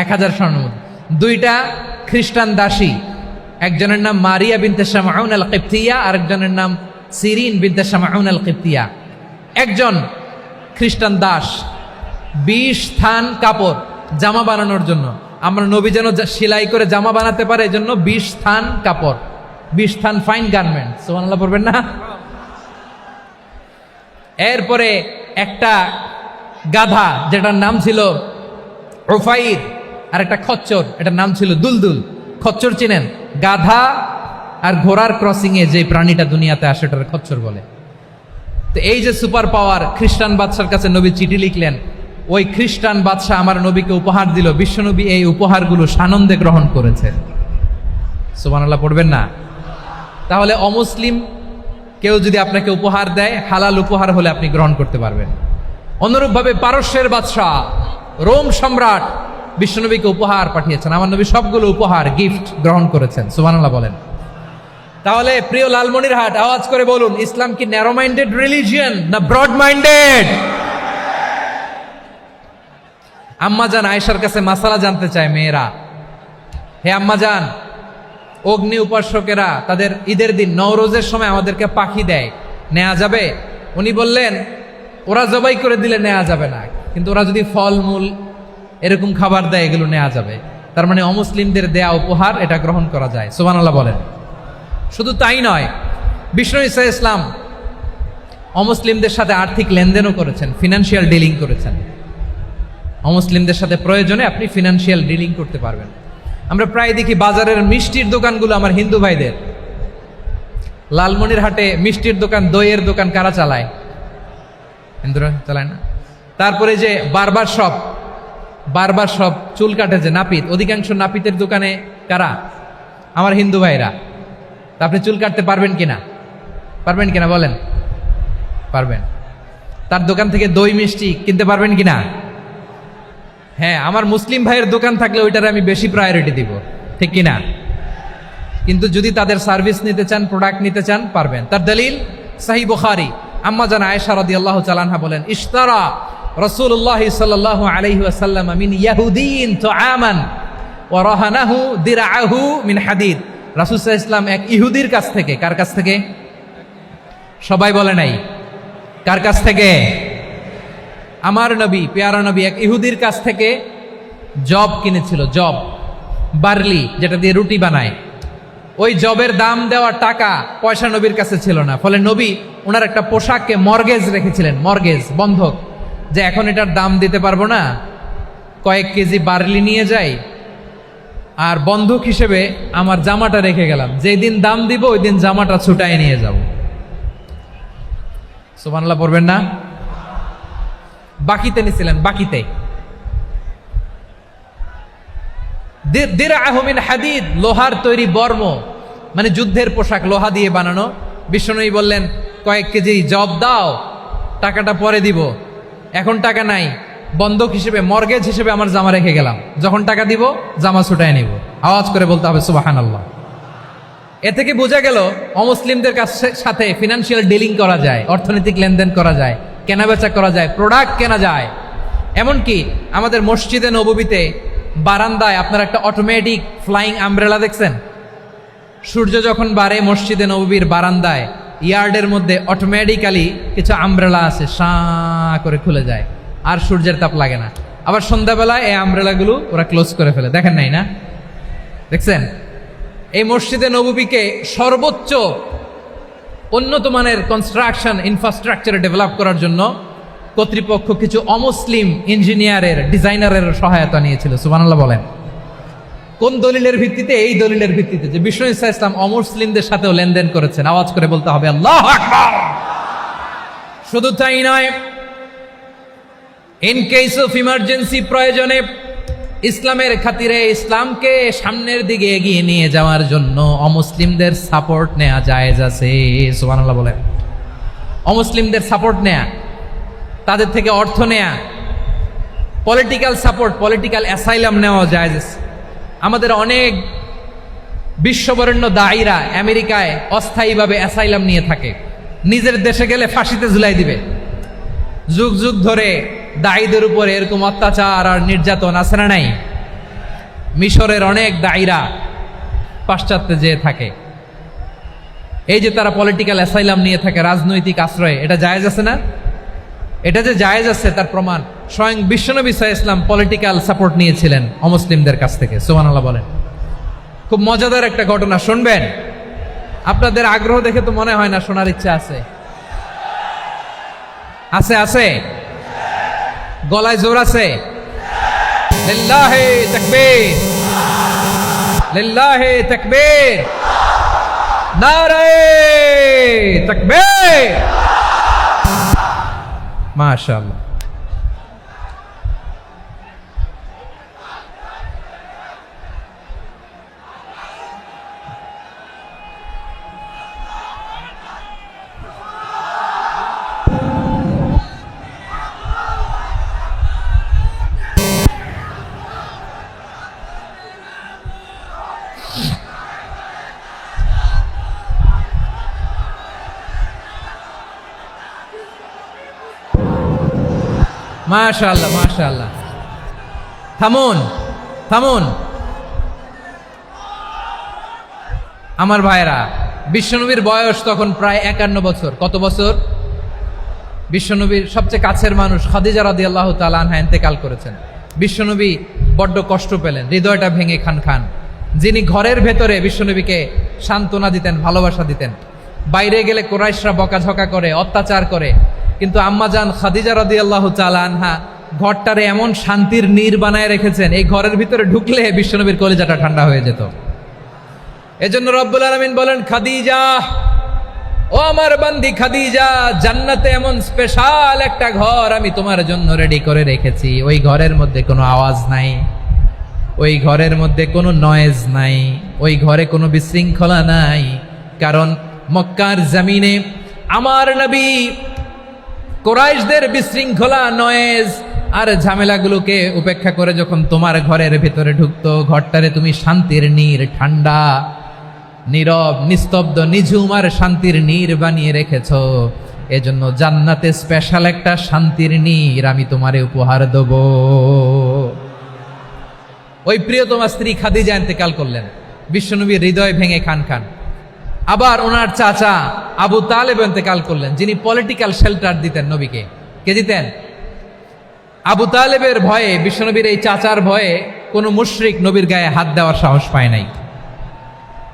1000 স্বর্ণ মুদ্রা। 2টা খ্রিস্টান দাসী, একজনের নাম মারিয়া বিনতে শামাউন আল কিবতিয়া, আরেকজনের নাম সিরিন বিনতে শামাউন আল কিবতিয়া। একজন খ্রিস্টান দাস 20 থান কাপড় জামা বানানোর জন্য, আমরা নবী যেন সেলাই করে জামা বানাতে পারে এজন্য 20 থান কাপড়, 20 থান ফাইন গার্মেন্ট। সুবহানাল্লাহ পড়বেন না? এরপরে একটা গাধা যেটার নাম ছিল উফাইর, আর একটা খচ্চর, এটার নাম ছিল দুলদুল। খচ্চর চিনেন? গাধা আর ঘোড়ার ক্রসিং এ যে প্রাণীটা দুনিয়াতে আসে ওটার খচ্চর বলে। তো এই যে সুপার পাওয়ার, খ্রিস্টান বাদশার কাছে নবী চিঠি লিখলেন, ওই খ্রিস্টান বাদশা আমার নবীকে উপহার দিল। বিশ্বনবী এই উপহারগুলো সানন্দে গ্রহণ করেছেন। সুবহানাল্লাহ পড়বেন না? তাহলে অমুসলিম কেউ যদি আপনাকে উপহার দেয়, হালাল উপহার হলে আপনি গ্রহণ করতে পারবেন। অনুরূপভাবে পারস্যের বাদশা, রোম সম্রাট বিশ্বনবীকে উপহার পাঠিয়েছেন। আমার নবী সবগুলো উপহার, গিফট গ্রহণ করেছেন। সুবহানাল্লাহ বলেন। তাহলে প্রিয় লালমনিরহাট, আওয়াজ করে বলুন, ইসলাম কি ন্যারো মাইন্ডেড রিলিজিয়ন না ব্রড মাইন্ডেড? আম্মাজান আয়েশার কাছে মাসালা জানতে চায় মেয়েরা, হে আম্মাজান, অগ্নি উপাসকেরা তাদের ঈদের দিন নওরোজের সময় আমাদেরকে পাখি দেয়, নেওয়া যাবে? উনি বললেন, ওরা জবাই করে দিলে নেওয়া যাবে না, কিন্তু ওরা যদি ফলমূল এরকম খাবার দেয় এগুলো নেওয়া যাবে। তার মানে অমুসলিমদের দেয়া উপহার এটা গ্রহণ করা যায়। সুবহানাল্লাহ বলেন। শুধু তাই নয়, বিষ্ণু ঈসা ইসলাম অমুসলিমদের সাথে আর্থিক লেনদেনও করেছেন, ফিনান্সিয়াল ডিলিং করেছেন। অমুসলিমদের সাথে প্রয়োজনে আপনি ফিনান্সিয়াল ডিলিং করতে পারবেন। আমরা প্রায় দেখি বাজারের মিষ্টির দোকানগুলো আমার হিন্দু ভাইদের। লালমনিরহাটে মিষ্টির দোকান, দইয়ের দোকান কারা চালায়? হিন্দুরা চালায় না? তারপরে যে বারবার শপ, চুল কাটে যে নাপিত, অধিকাংশ নাপিতের দোকানে কারা? আমার হিন্দু ভাইরা। তা আপনি চুল কাটতে পারবেন কিনা? পারবেন কিনা বলেন? পারবেন। তার দোকান থেকে দই মিষ্টি কিনতে পারবেন কিনা? হ্যাঁ, আমার মুসলিম ভাইয়ের দোকান থাকলে ওইটারে আমি বেশি প্রায়োরিটি দিব, ঠিক কিনা? কিন্তু যদি তাদের সার্ভিস নিতে চান, প্রোডাক্ট নিতে চান, পারবেন। তার দলিল সহিহ বুখারী, আম্মা জান আয়েশা রাদিয়াল্লাহু তাআলা আনহা বলেন, ইশতারা রাসূলুল্লাহ সাল্লাল্লাহু আলাইহি ওয়াসাল্লাম মিন ইয়াহুদিন তুআমান ওয়া রাহানাহু দিরআহু মিন হাদিদ। রাসূল সাল্লাল্লাহু আলাইহি ওয়াসাল্লাম এক ইহুদির কাছ থেকে, কার কাছ থেকে? সবাই বলে নাই কার কাছ থেকে? আমার নবী, পেয়ারা নবী এক ইহুদির কাছ থেকে জব কিনেছিল। জব, বার্লি, যেটা দিয়ে রুটি বানায়। ওই জবের দাম দেওয়া টাকা পয়সা নবীর কাছে ছিল না। ফলে নবী ওনার একটা পোশাককে মর্গেজ রেখেছিলেন, মর্গেজ, বন্ধক, যে এখন এটার দাম দিতে পারবো না, কয়েক কেজি বার্লি নিয়ে যাই আর বন্ধক হিসেবে আমার জামাটা রেখে গেলাম, যেই দিন দাম দিব ওই দিন জামাটা ছুটাই নিয়ে যাব। সুবহানাল্লাহ পড়বেন না? বাকিতে নিছিলেন, বাকিতে। দিরআহু মিন হাদিদ, লোহার তৈরি বর্ম, মানে যুদ্ধের পোশাক, লোহা দিয়ে বানানো। বিষ্ণুনবী বললেন, কয়েক কেজি জব দাও, টাকাটা পরে দিব, এখন টাকা নাই, বন্ধক হিসেবে, মর্গেজ হিসেবে আমার জামা রেখে গেলাম, যখন টাকা দিব জামা ছুটায় নিব। আওয়াজ করে বলতে হবে সুবহানাল্লাহ। এ থেকে বোঝা গেল অমুসলিমদের সাথে ফিনান্সিয়াল ডিলিং করা যায়, অর্থনৈতিক লেনদেন করা যায়, কেনাবেচা করা যায়, প্রোডাক্ট কেনা যায়। এমনকি আমাদের মসজিদে নববীতে বারান্দায় আপনারা একটা অটোমেটিক ফ্লাইং আমব্রেলা দেখছেন? সূর্য যখন বাড়ে মসজিদে নববীর বারান্দায় ইয়ার্ডের মধ্যে অটোমেটিক্যালি কিছু আমব্রেলা আছে, সাঁ করে খুলে যায়, আর সূর্যের তাপ লাগে না। আবার সন্ধ্যাবেলায় এই আমব্রেলাগুলো ওরা ক্লোজ করে ফেলে, দেখেন নাই না? দেখছেন? এই মসজিদে নববীকে সর্বোচ্চ উন্নত মানের কনস্ট্রাকশন ইনফ্রাস্ট্রাকচারে ডেভেলপ করার জন্য কর্তৃপক্ষ কিছু অমুসলিম ইঞ্জিনিয়ারের, ডিজাইনারের সহায়তা নিয়েছিল। সুবহানাল্লাহ বলেন। কোন দলিলের ভিত্তিতে? এই দলিলের ভিত্তিতে যে বিষ্ণু ঈসা ইসলাম অমুসলিমদের সাথেও লেনদেন করেছেন। আওয়াজ করে বলতে হবে আল্লাহু আকবার। শুধু তাই নয়, ইন কেস অফ ইমার্জেন্সি, প্রয়োজনে ইসলামের খাতিরে, ইসলামকে সামনের দিকে এগিয়ে নিয়ে যাওয়ার জন্য অমুসলিমদের সাপোর্ট নেওয়া জায়েজ আছে। সুবহানাল্লাহ বলেন। অমুসলিমদের সাপোর্ট নেয়া, তাদের থেকে অর্থ নেয়া, পলিটিক্যাল সাপোর্ট, পলিটিক্যাল অ্যাসাইলাম নেওয়া যায়। আমাদের অনেক বিশ্ববরেণ্য দায়ীরা আমেরিকায় অস্থায়ীভাবে অ্যাসাইলাম নিয়ে থাকে, নিজের দেশে গেলে ফাঁসিতে ঝুলাই দিবে। যুগ যুগ ধরে দায়ীদের উপরে এরকম অত্যাচার আর নির্যাতন আছে না নাই? মিশরের অনেক দায়ীরা পাশ্চাত্যে যেয়ে থাকে। এই যে তারা পলিটিক্যাল অ্যাসাইলাম নিয়ে থাকে, রাজনৈতিক আশ্রয়, এটা জায়েজ আছে না? এটা যে জায়েজ আছে তার প্রমাণ স্বয়ং বিশ্বনবী সাল্লাল্লাহু আলাইহি ওয়াসাল্লাম পলিটিক্যাল সাপোর্ট নিয়েছিলেন অমুসলিমদের কাছ থেকে। সুবহানাল্লাহ বলেন। খুব মজাদার একটা ঘটনা শুনবেন। আপনাদের আগ্রহ দেখে তো মনে হয় না শোনার ইচ্ছা আছে। আছে আছে, গলায় জোর আছে। লিল্লাহি তাকবীর, লিল্লাহি তাকবীর, নারে তাকবীর। মাশাআল্লাহ। মাশাআল্লাহ মাশাআল্লাহ। থামুন থামুন আমার ভাইরা। বিশ্বনবীর বয়স তখন প্রায় 51 বছর। কত বছর? বিশ্বনবীর সবচেয়ে কাছের মানুষ খাদিজা রাদিয়াল্লাহু তাআলা আনহা ইন্তেকাল করেছেন। বিশ্বনবী বড্ড কষ্ট পেলেন, হৃদয়টা ভেঙে খান খান। যিনি ঘরের ভেতরে বিশ্বনবীকে সান্ত্বনা দিতেন, ভালোবাসা দিতেন, বাইরে গেলে কুরাইশরা বকাঝকা করে, অত্যাচার করে, কিন্তু আম্মাজান খাদিজা রাদিয়াল্লাহু তাআলা আনহা ঘরটারে এমন শান্তির নীড় বানায় রেখেছেন, এই ঘরের ভিতরে ঢুকলে বিশ্বনবীর কলিজাটা ঠান্ডা হয়ে যেত। এজন্য রব্বুল আলামিন বলেন, খাদিজা, ও আমার বান্দি খাদিজা, জান্নাতে এমন স্পেশাল একটা ঘর আমি তোমার জন্য রেডি করে রেখেছি। ওই ঘরের মধ্যে কোনো আওয়াজ নাই, ওই ঘরের মধ্যে কোনো নয়েজ নাই, ওই ঘরে কোনো বিশৃঙ্খলা নাই। কারণ মক্কার জমিনে আমার নবী কুরাইশদের বিশৃঙ্খলা, নয়েজ আর ঝামেলাগুলোকে উপেক্ষা করে যখন তোমার ঘরের ভেতরে ঢুকতো, ঘরটারে তুমি শান্তির নীড়, ঠান্ডা, নীরব, নিস্তব্ধ, নিঝুম আর শান্তির নীড় বানিয়ে রেখেছো। এজন্য জান্নাতে স্পেশাল একটা শান্তির নীড় আমি তোমারে উপহার দেব। ওই প্রিয়তমা স্ত্রী খাদিজা ইন্তেকাল করলেন, বিশ্বনবীর হৃদয় ভেঙে খান খান। আবার ওনার চাচা আবু তালেব ইন্তেকাল করলেন, যিনি পলিটিক্যাল শেল্টার দিতেন নবীকে। কে দিতেন? আবু তালেবের ভয়ে, বিশ্বনবীর এই চাচার ভয়ে কোনো মুশরিক নবীর গায়ে হাত দেওয়ার সাহস পায় নাই।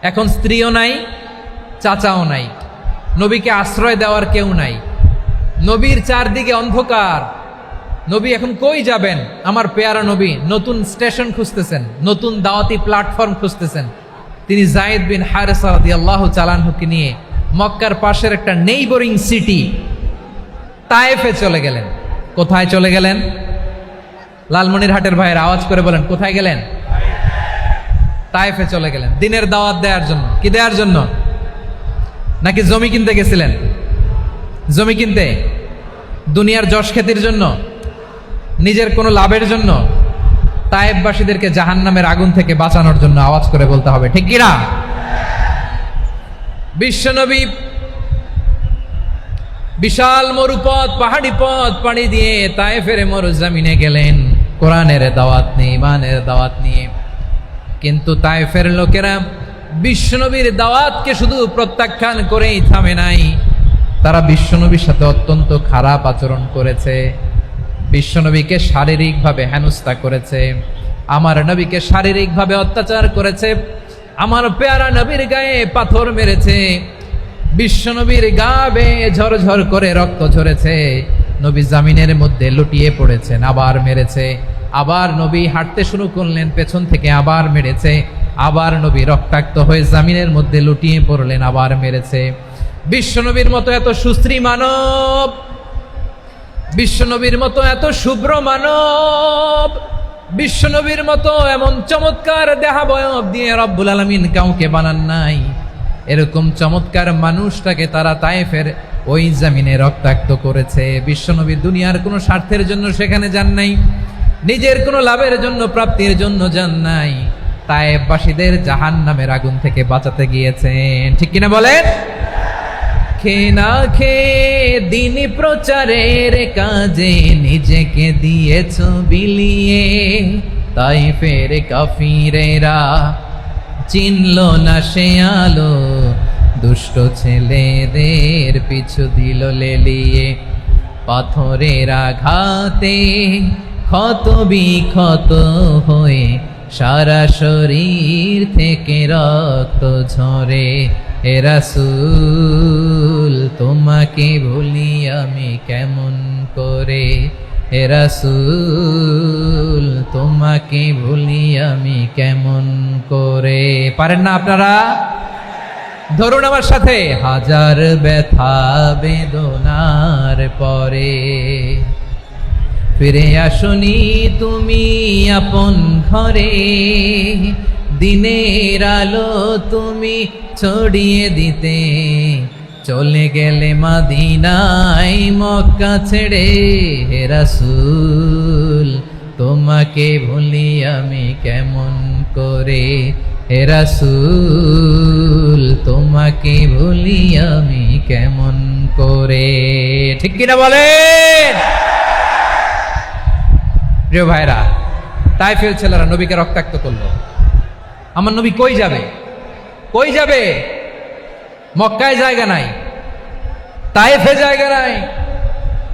এখন স্ত্রীও নাই, চাচাও নাই, নবীকে আশ্রয় দেওয়ার কেউ নাই। নবীর চারদিকে অন্ধকার। নবী এখন কই যাবেন? আমার পেয়ারা নবী নতুন স্টেশন খুঁজতেছেন, নতুন দাওয়াতি প্ল্যাটফর্ম খুঁজতেছেন। তিনি যায়েদ বিন হারেসা রাদিয়াল্লাহু তাআলা আনহুকে নিয়ে মক্কার পাশের একটা নেইবরিং সিটি তায়েফে চলে গেলেন। কোথায় চলে গেলেন? লালমনিরহাটের ভাইয়ের আওয়াজ করে বলেন, কোথায় গেলেন? তায়েফে চলে গেলেন দিনের দাওয়াত দেওয়ার জন্য। কি দেওয়ার জন্য? নাকি জমি কিনতে গেছিলেন? জমি কিনতে, দুনিয়ার যশ খ্যাতির জন্য, নিজের কোনো লাভের জন্য? তায়েফবাসীদেরকে জাহান্নামের আগুন থেকে বাঁচানোর জন্য। আওয়াজ করে বলতে হবে, ঠিক কিনা? বিশ্বনবী বিশাল মরুপথ, পাহাড়ি পথ পাড়ি দিয়ে তায়েফের মরুজমিনে গেলেন কোরআনের দাওয়াত নিয়ে, ইমানের দাওয়াত নিয়ে। কিন্তু তায়েফের লোকেরা বিশ্বনবীর দাওয়াতকে শুধু প্রত্যাখ্যান করেই থামে নাই, তারা বিশ্বনবীর সাথে অত্যন্ত খারাপ আচরণ করেছে। বিশ্বনবীকে শারীরিকভাবে হেনস্থা করেছে, আমার নবীকে শারীরিকভাবে অত্যাচার করেছে, আমার পেয়ারা নবীর গায়ে পাথর মেরেছে, বিশ্বনবীর গা বেয়ে ঝরঝর করে রক্ত ঝরেছে, নবী জামিনের মধ্যে লুটিয়ে পড়েছেন, আবার মেরেছে, আবার নবী হাঁটতে শুরু করলেন, পেছন থেকে আবার মেরেছে, আবার নবী রক্তাক্ত হয়ে জামিনের মধ্যে লুটিয়ে পড়লেন, আবার মেরেছে। বিশ্বনবীর মতো এত সুশ্রী মানব, বিশ্বনবীর মতো এত শুভ্র মানব, বিশ্বনবীর মতো এমন চমৎকার দেহাবয়ব দিয়ে রব্বুল আলামিন কাউকে বানান নাই। এরকম চমৎকার মানুষটাকে তারা তায়েফের ওই জমিনে রক্তাক্ত করেছে। বিশ্বনবী দুনিয়ার কোনো স্বার্থের জন্য সেখানে যান নাই, নিজের কোনো লাভের জন্য, প্রাপ্তির জন্য যান নাই, তায়েফবাসীদের জাহান্নামের আগুন থেকে বাঁচাতে গিয়েছেন। ঠিক কিনা বলেন? খেয়ে না খেয়ে দিনী প্রচারের কাজে নিজেকে দিয়েছ বিলিয়ে, তাইফের কাফিরেরা চিনল না সে আলো, দুষ্ট ছেলেদের পিছু দিল লেলিয়ে। পাথরের আঘাতে ক্ষত বিক্ষত হয়ে সারা শরীর থেকে রক্ত ঝরে। হে রাসূল তোমাকে ভুলি আমি কেমন করে, হে রাসূল তোমাকে ভুলি আমি কেমন করে। পারেন না আপনারা? ধরুন আমার সাথে। হাজার ব্যথা বেদনার পরে ফিরে আসনি তুমি আপন ঘরে, দিনের আলো তুমি ছড়িয়ে দিতে, চলে গেলে মদিনায় মক্কা ছেড়ে। হে রাসূল তোমাকে ভুলি আমি কেমন করে, হে রাসূল তোমাকে ভুলি আমি কেমন করে। ঠিক কিনা বলেন? প্রিয় ভাইরা, তাইফের ছেলেরা নবীকে রক্তাক্ত করলো। আমার নবী কই যাবে? কই যাবে? মক্কায় জায়গা নাই, তাইফে জায়গা নাই।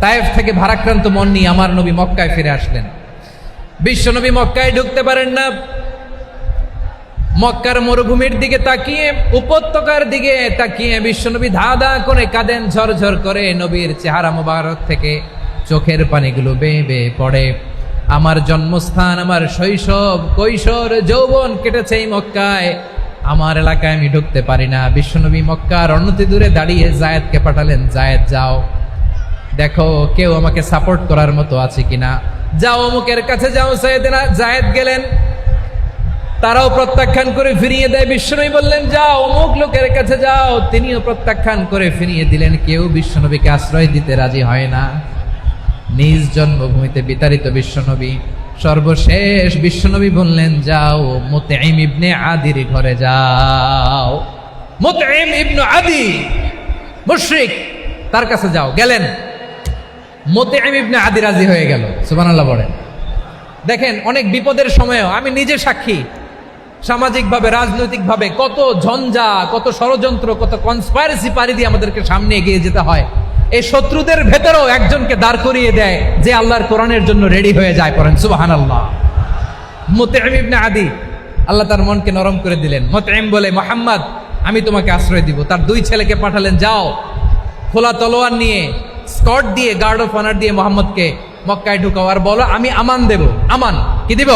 তাইফ থেকে ভারাক্রান্ত মন নিয়ে আমার নবী মক্কায় ফিরে আসলেন। বিশ্ব নবী মক্কায় ঢুকতে পারেন না। মক্কার মরুভূমির দিকে তাকিয়ে, উপত্যকার দিকে তাকিয়ে বিশ্বনবী ধা ধা করে কাঁদেন, ঝরঝর করে। নবীর চেহারা মোবারক থেকে চোখের পানিগুলো বেয়ে বেয়ে পড়ে। আমার জন্মস্থান, আমার শৈশব, কৈশোর, যৌবন কেটেছে এই মক্কায়, আমার এলাকায় আমি ঢুকতে পারি না। বিশ্বনবী মক্কার অনতি দূরে দাঁড়িয়ে জায়েদকে পাঠালেন, জায়েদ যাও দেখো কেউ আমাকে সাপোর্ট করার মতো আছে কিনা, যাও অমুকের কাছে যাও। জায়েদ গেলেন, তারাও প্রত্যাখ্যান করে ফিরিয়ে দেয়। বিশ্বনবী বললেন যাও অমুক লোকের কাছে যাও, তিনিও প্রত্যাখ্যান করে ফিরিয়ে দিলেন। কেউ বিশ্বনবীকে আশ্রয় দিতে রাজি হয় না। নিজ জন্মভূমিতে বিতাড়িত বিশ্বনবী, সর্বশেষ বিশ্বনবী বললেন যাও মুতঈম ইবনে আদির ঘরে যাও। মুতঈম ইবনে আদি মুশরিক, তার কাছে যাও। গেলেন, মুতঈম ইবনে আদি রাজি হয়ে গেল। সুবহানাল্লাহ বলেন। দেখেন, অনেক বিপদের সময়ও আমি নিজে সাক্ষী, সামাজিকভাবে রাজনৈতিকভাবে কত ঝঞ্ঝা, কত ষড়যন্ত্র, কত কনস্পাইরেসি পাড়ি দিয়ে আমাদেরকে সামনে এগিয়ে যেতে হয়। এই শত্রুদের ভেতরেও একজনকে দাঁড় করিয়ে দেয় যে আল্লাহর কোরআনের জন্য রেডি হয়ে যায়। পড়েন সুবহানাল্লাহ। মুতঈম ইবনে আদি, আল্লাহ তার মনকে নরম করে দিলেন। মুতঈম বলে, মুহাম্মদ আমি তোমাকে আশ্রয় দিব। তার দুই ছেলেকে পাঠালেন, যাও খোলা তলোয়ার নিয়ে, স্কট দিয়ে, গার্ড অফ অনার দিয়ে মোহাম্মদকে মক্কায় ঢুকাও, আর বলো আমি আমান দেব। আমান কি দিব?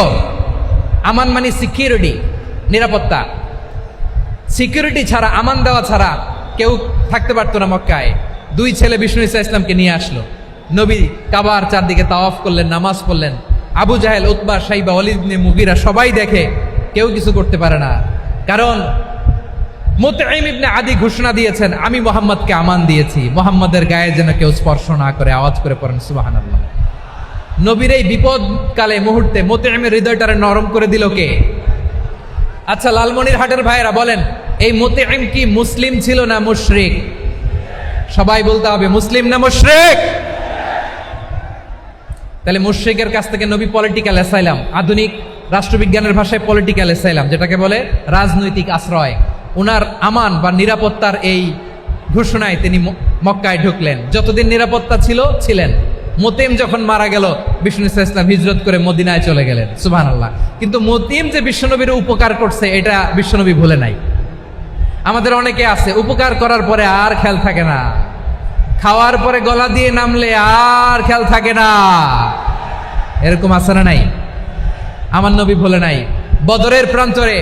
আমান মানে সিকিউরিটি, নিরাপত্তা। সিকিউরিটি ছাড়া, আমান দেওয়া ছাড়া কেউ থাকতে পারতো না মক্কায়। দুই ছেলে বিষ্ণু ইসা ইসলামকে নিয়ে আসলো। নবী কাবার চারদিকে তাওয়াফ করলেন, নামাজ পড়লেন। আবু জাহেল, উতবা, শাইবা, ওয়ালিদ ইবনে মুগীরা সবাই দেখে, কেউ কিছু করতে পারে না। কারণ মুতঈম ইবনে আদি ঘোষণা দিয়েছেন আমি মুহাম্মদকে আমান দিয়েছি, মুহাম্মদের গায়ে যেন কেউ স্পর্শ না করে। আওয়াজ করে পড়েন সুবহানাল্লাহ। নবীর এই বিপদকালে মুহূর্তে মুতঈমের হৃদয়টারে নরম করে দিল কে? আচ্ছা, লালমনিরহাটের ভাইয়েরা বলেন, এই মুতঈম কি মুসলিম ছিল না মুশরিক? সবাই বলতে হবে মুসলিম না মুশরিক? তাহলে মুশরিকের কাছ থেকে নবী পলিটিক্যাল অ্যাসাইলাম, আধুনিক রাষ্ট্রবিজ্ঞানের ভাষায় পলিটিক্যাল অ্যাসাইলাম, যেটাকে বলে রাজনৈতিক আশ্রয়, উনার আমান বা নিরাপত্তার এই ঘোষণায় তিনি মক্কায় ঢুকলেন। যতদিন নিরাপত্তা ছিল ছিলেন। মুতঈম যখন মারা গেল, বিষ্ণু ইসলাম হিজরত করে মদিনায় চলে গেলেন। সুবহানাল্লাহ। কিন্তু মুতঈম যে বিশ্বনবীর উপকার করছে এটা বিশ্বনবী ভুলে নাই। আমাদের অনেকে আছে উপকার করার পরে আর খেয়াল থাকে না, খাওয়ার পরে গলা দিয়ে নামলে আর খেয়াল থাকে না। এরকম আছে না নাই? আমার নবী ভুলে নাই। বদরের প্রান্তরে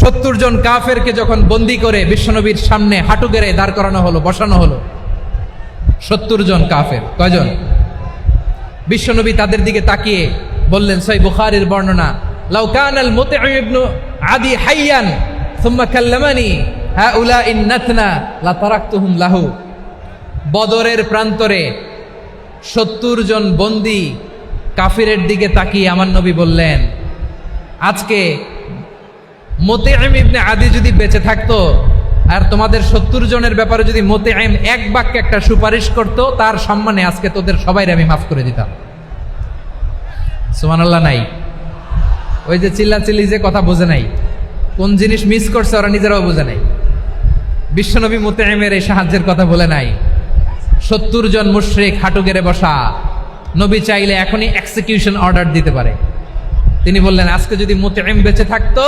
70 জন কাফেরকে যখন বন্দী করে বিশ্বনবীর সামনে হাঁটু গেড়ে দাঁড় করানো হলো, বসানো হলো, 70 জন কাফের। কয়জন? বিশ্বনবী তাদের দিকে তাকিয়ে বললেন, সহিহ বুখারীর বর্ণনা, লাউ কানাল মুতঈম ইবনে আদি হাইয়ান সুম্মা কাল্লামানি হাউলাই নাতনা লা তারাকতুহুম লাহু। বদরের প্রান্তরে 70 জন বন্দী কাফিরের দিকে তাকিয়ে আমার নবী বললেন, আজকে মুতঈম ইবনে আদি যদি বেঁচে থাকতো আর তোমাদের 70 জনের ব্যাপারে যদি মুতঈম এক বাক্যে একটা সুপারিশ করত, তার সম্মানে আজকে তোদের সবাইকে আমি মাফ করে দিতাম। সুবহানাল্লাহ নাই? ওই যে চিল্লাচিল্লি যে কথা বোঝে নাই, কোন জিনিস মিস করছে ওরা নিজেরাও বোঝে নাই। বিশ্বনবী মুতঈমের এই সাহায্যের কথা বলে নাই। 70 জন মুশরিক হাঁটু গেড়ে বসা, নবী চাইলে এখনই এক্সিকিউশন অর্ডার দিতে পারে। তিনি বললেন, আজকে যদি মুতঈম বেঁচে থাকতো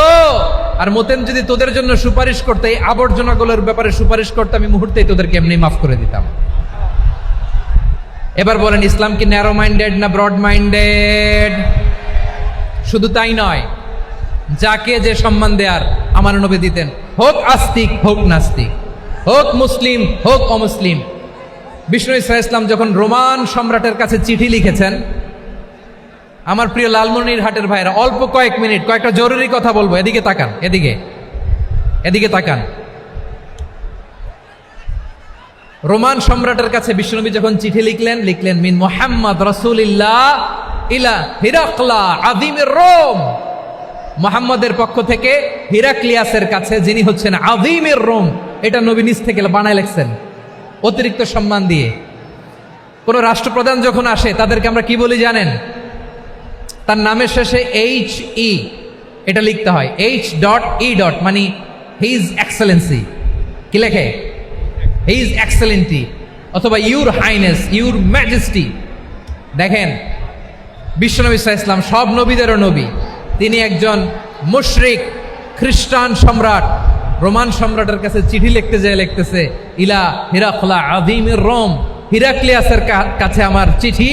আর মুতঈম যদি তোদের জন্য সুপারিশ করতে, এই আবর্জনাগুলোর ব্যাপারে সুপারিশ করতে, আমি মুহূর্তেই তোদেরকে এমনি মাফ করে দিতাম। এবার বলেন, ইসলাম কি ন্যারো মাইন্ডেড না ব্রড মাইন্ডেড? শুধু তাই নয়, যাকে যে সম্মান দেয়ার আমার নবী দিতেন, হোক আস্তিক হোক নাস্তিক, হোক মুসলিম হোক অমুসলিম। বিষ্ণু ইসলাম যখন রোমান সম্রাটের কাছে চিঠি লিখেছেন, আমার প্রিয় লালমনিরহাটের ভাইরা, অল্প কয়েক মিনিট কয়েকটা জরুরি কথা বলবো, এদিকে তাকান, এদিকে তাকান। রোমান সম্রাটের কাছে বিশ্বনবী যখন চিঠি লিখলেন মিন মুহাম্মদ রাসূলিল্লাহ ইলা হিরাকলা আযীমির রোম, মুহাম্মদের পক্ষ থেকে হিরাক্লিয়াসের কাছে, যিনি হচ্ছেন আযীমির রোম। এটা নবী নিজ থেকে বানায় লিখছেন অতিরিক্ত সম্মান দিয়ে। কোন রাষ্ট্রপ্রধান যখন আসে তাদেরকে আমরা কি বলি জানেন? তার নামের শেষে HE এটা লিখতে হয়, H.E. মানে হিজ এক্সেলেন্সি। কি লেখে? হিজ এক্সেলেন্টি, অথবা ইউর হাইনেস, ইউর ম্যাজেস্টি। দেখেন, বিশ্বনবী সাল্লাল্লাহু আলাইহি ওয়াসাল্লাম সব নবীদেরও নবী, তিনি একজন মুশরিক খ্রিস্টান সম্রাট রোমান সম্রাটের কাছে চিঠি লিখতে যায়, লিখতেছে ইলা হিরাকলা আযীমির রোম, হিরাক্লিয়াসের কাছে আমার চিঠি,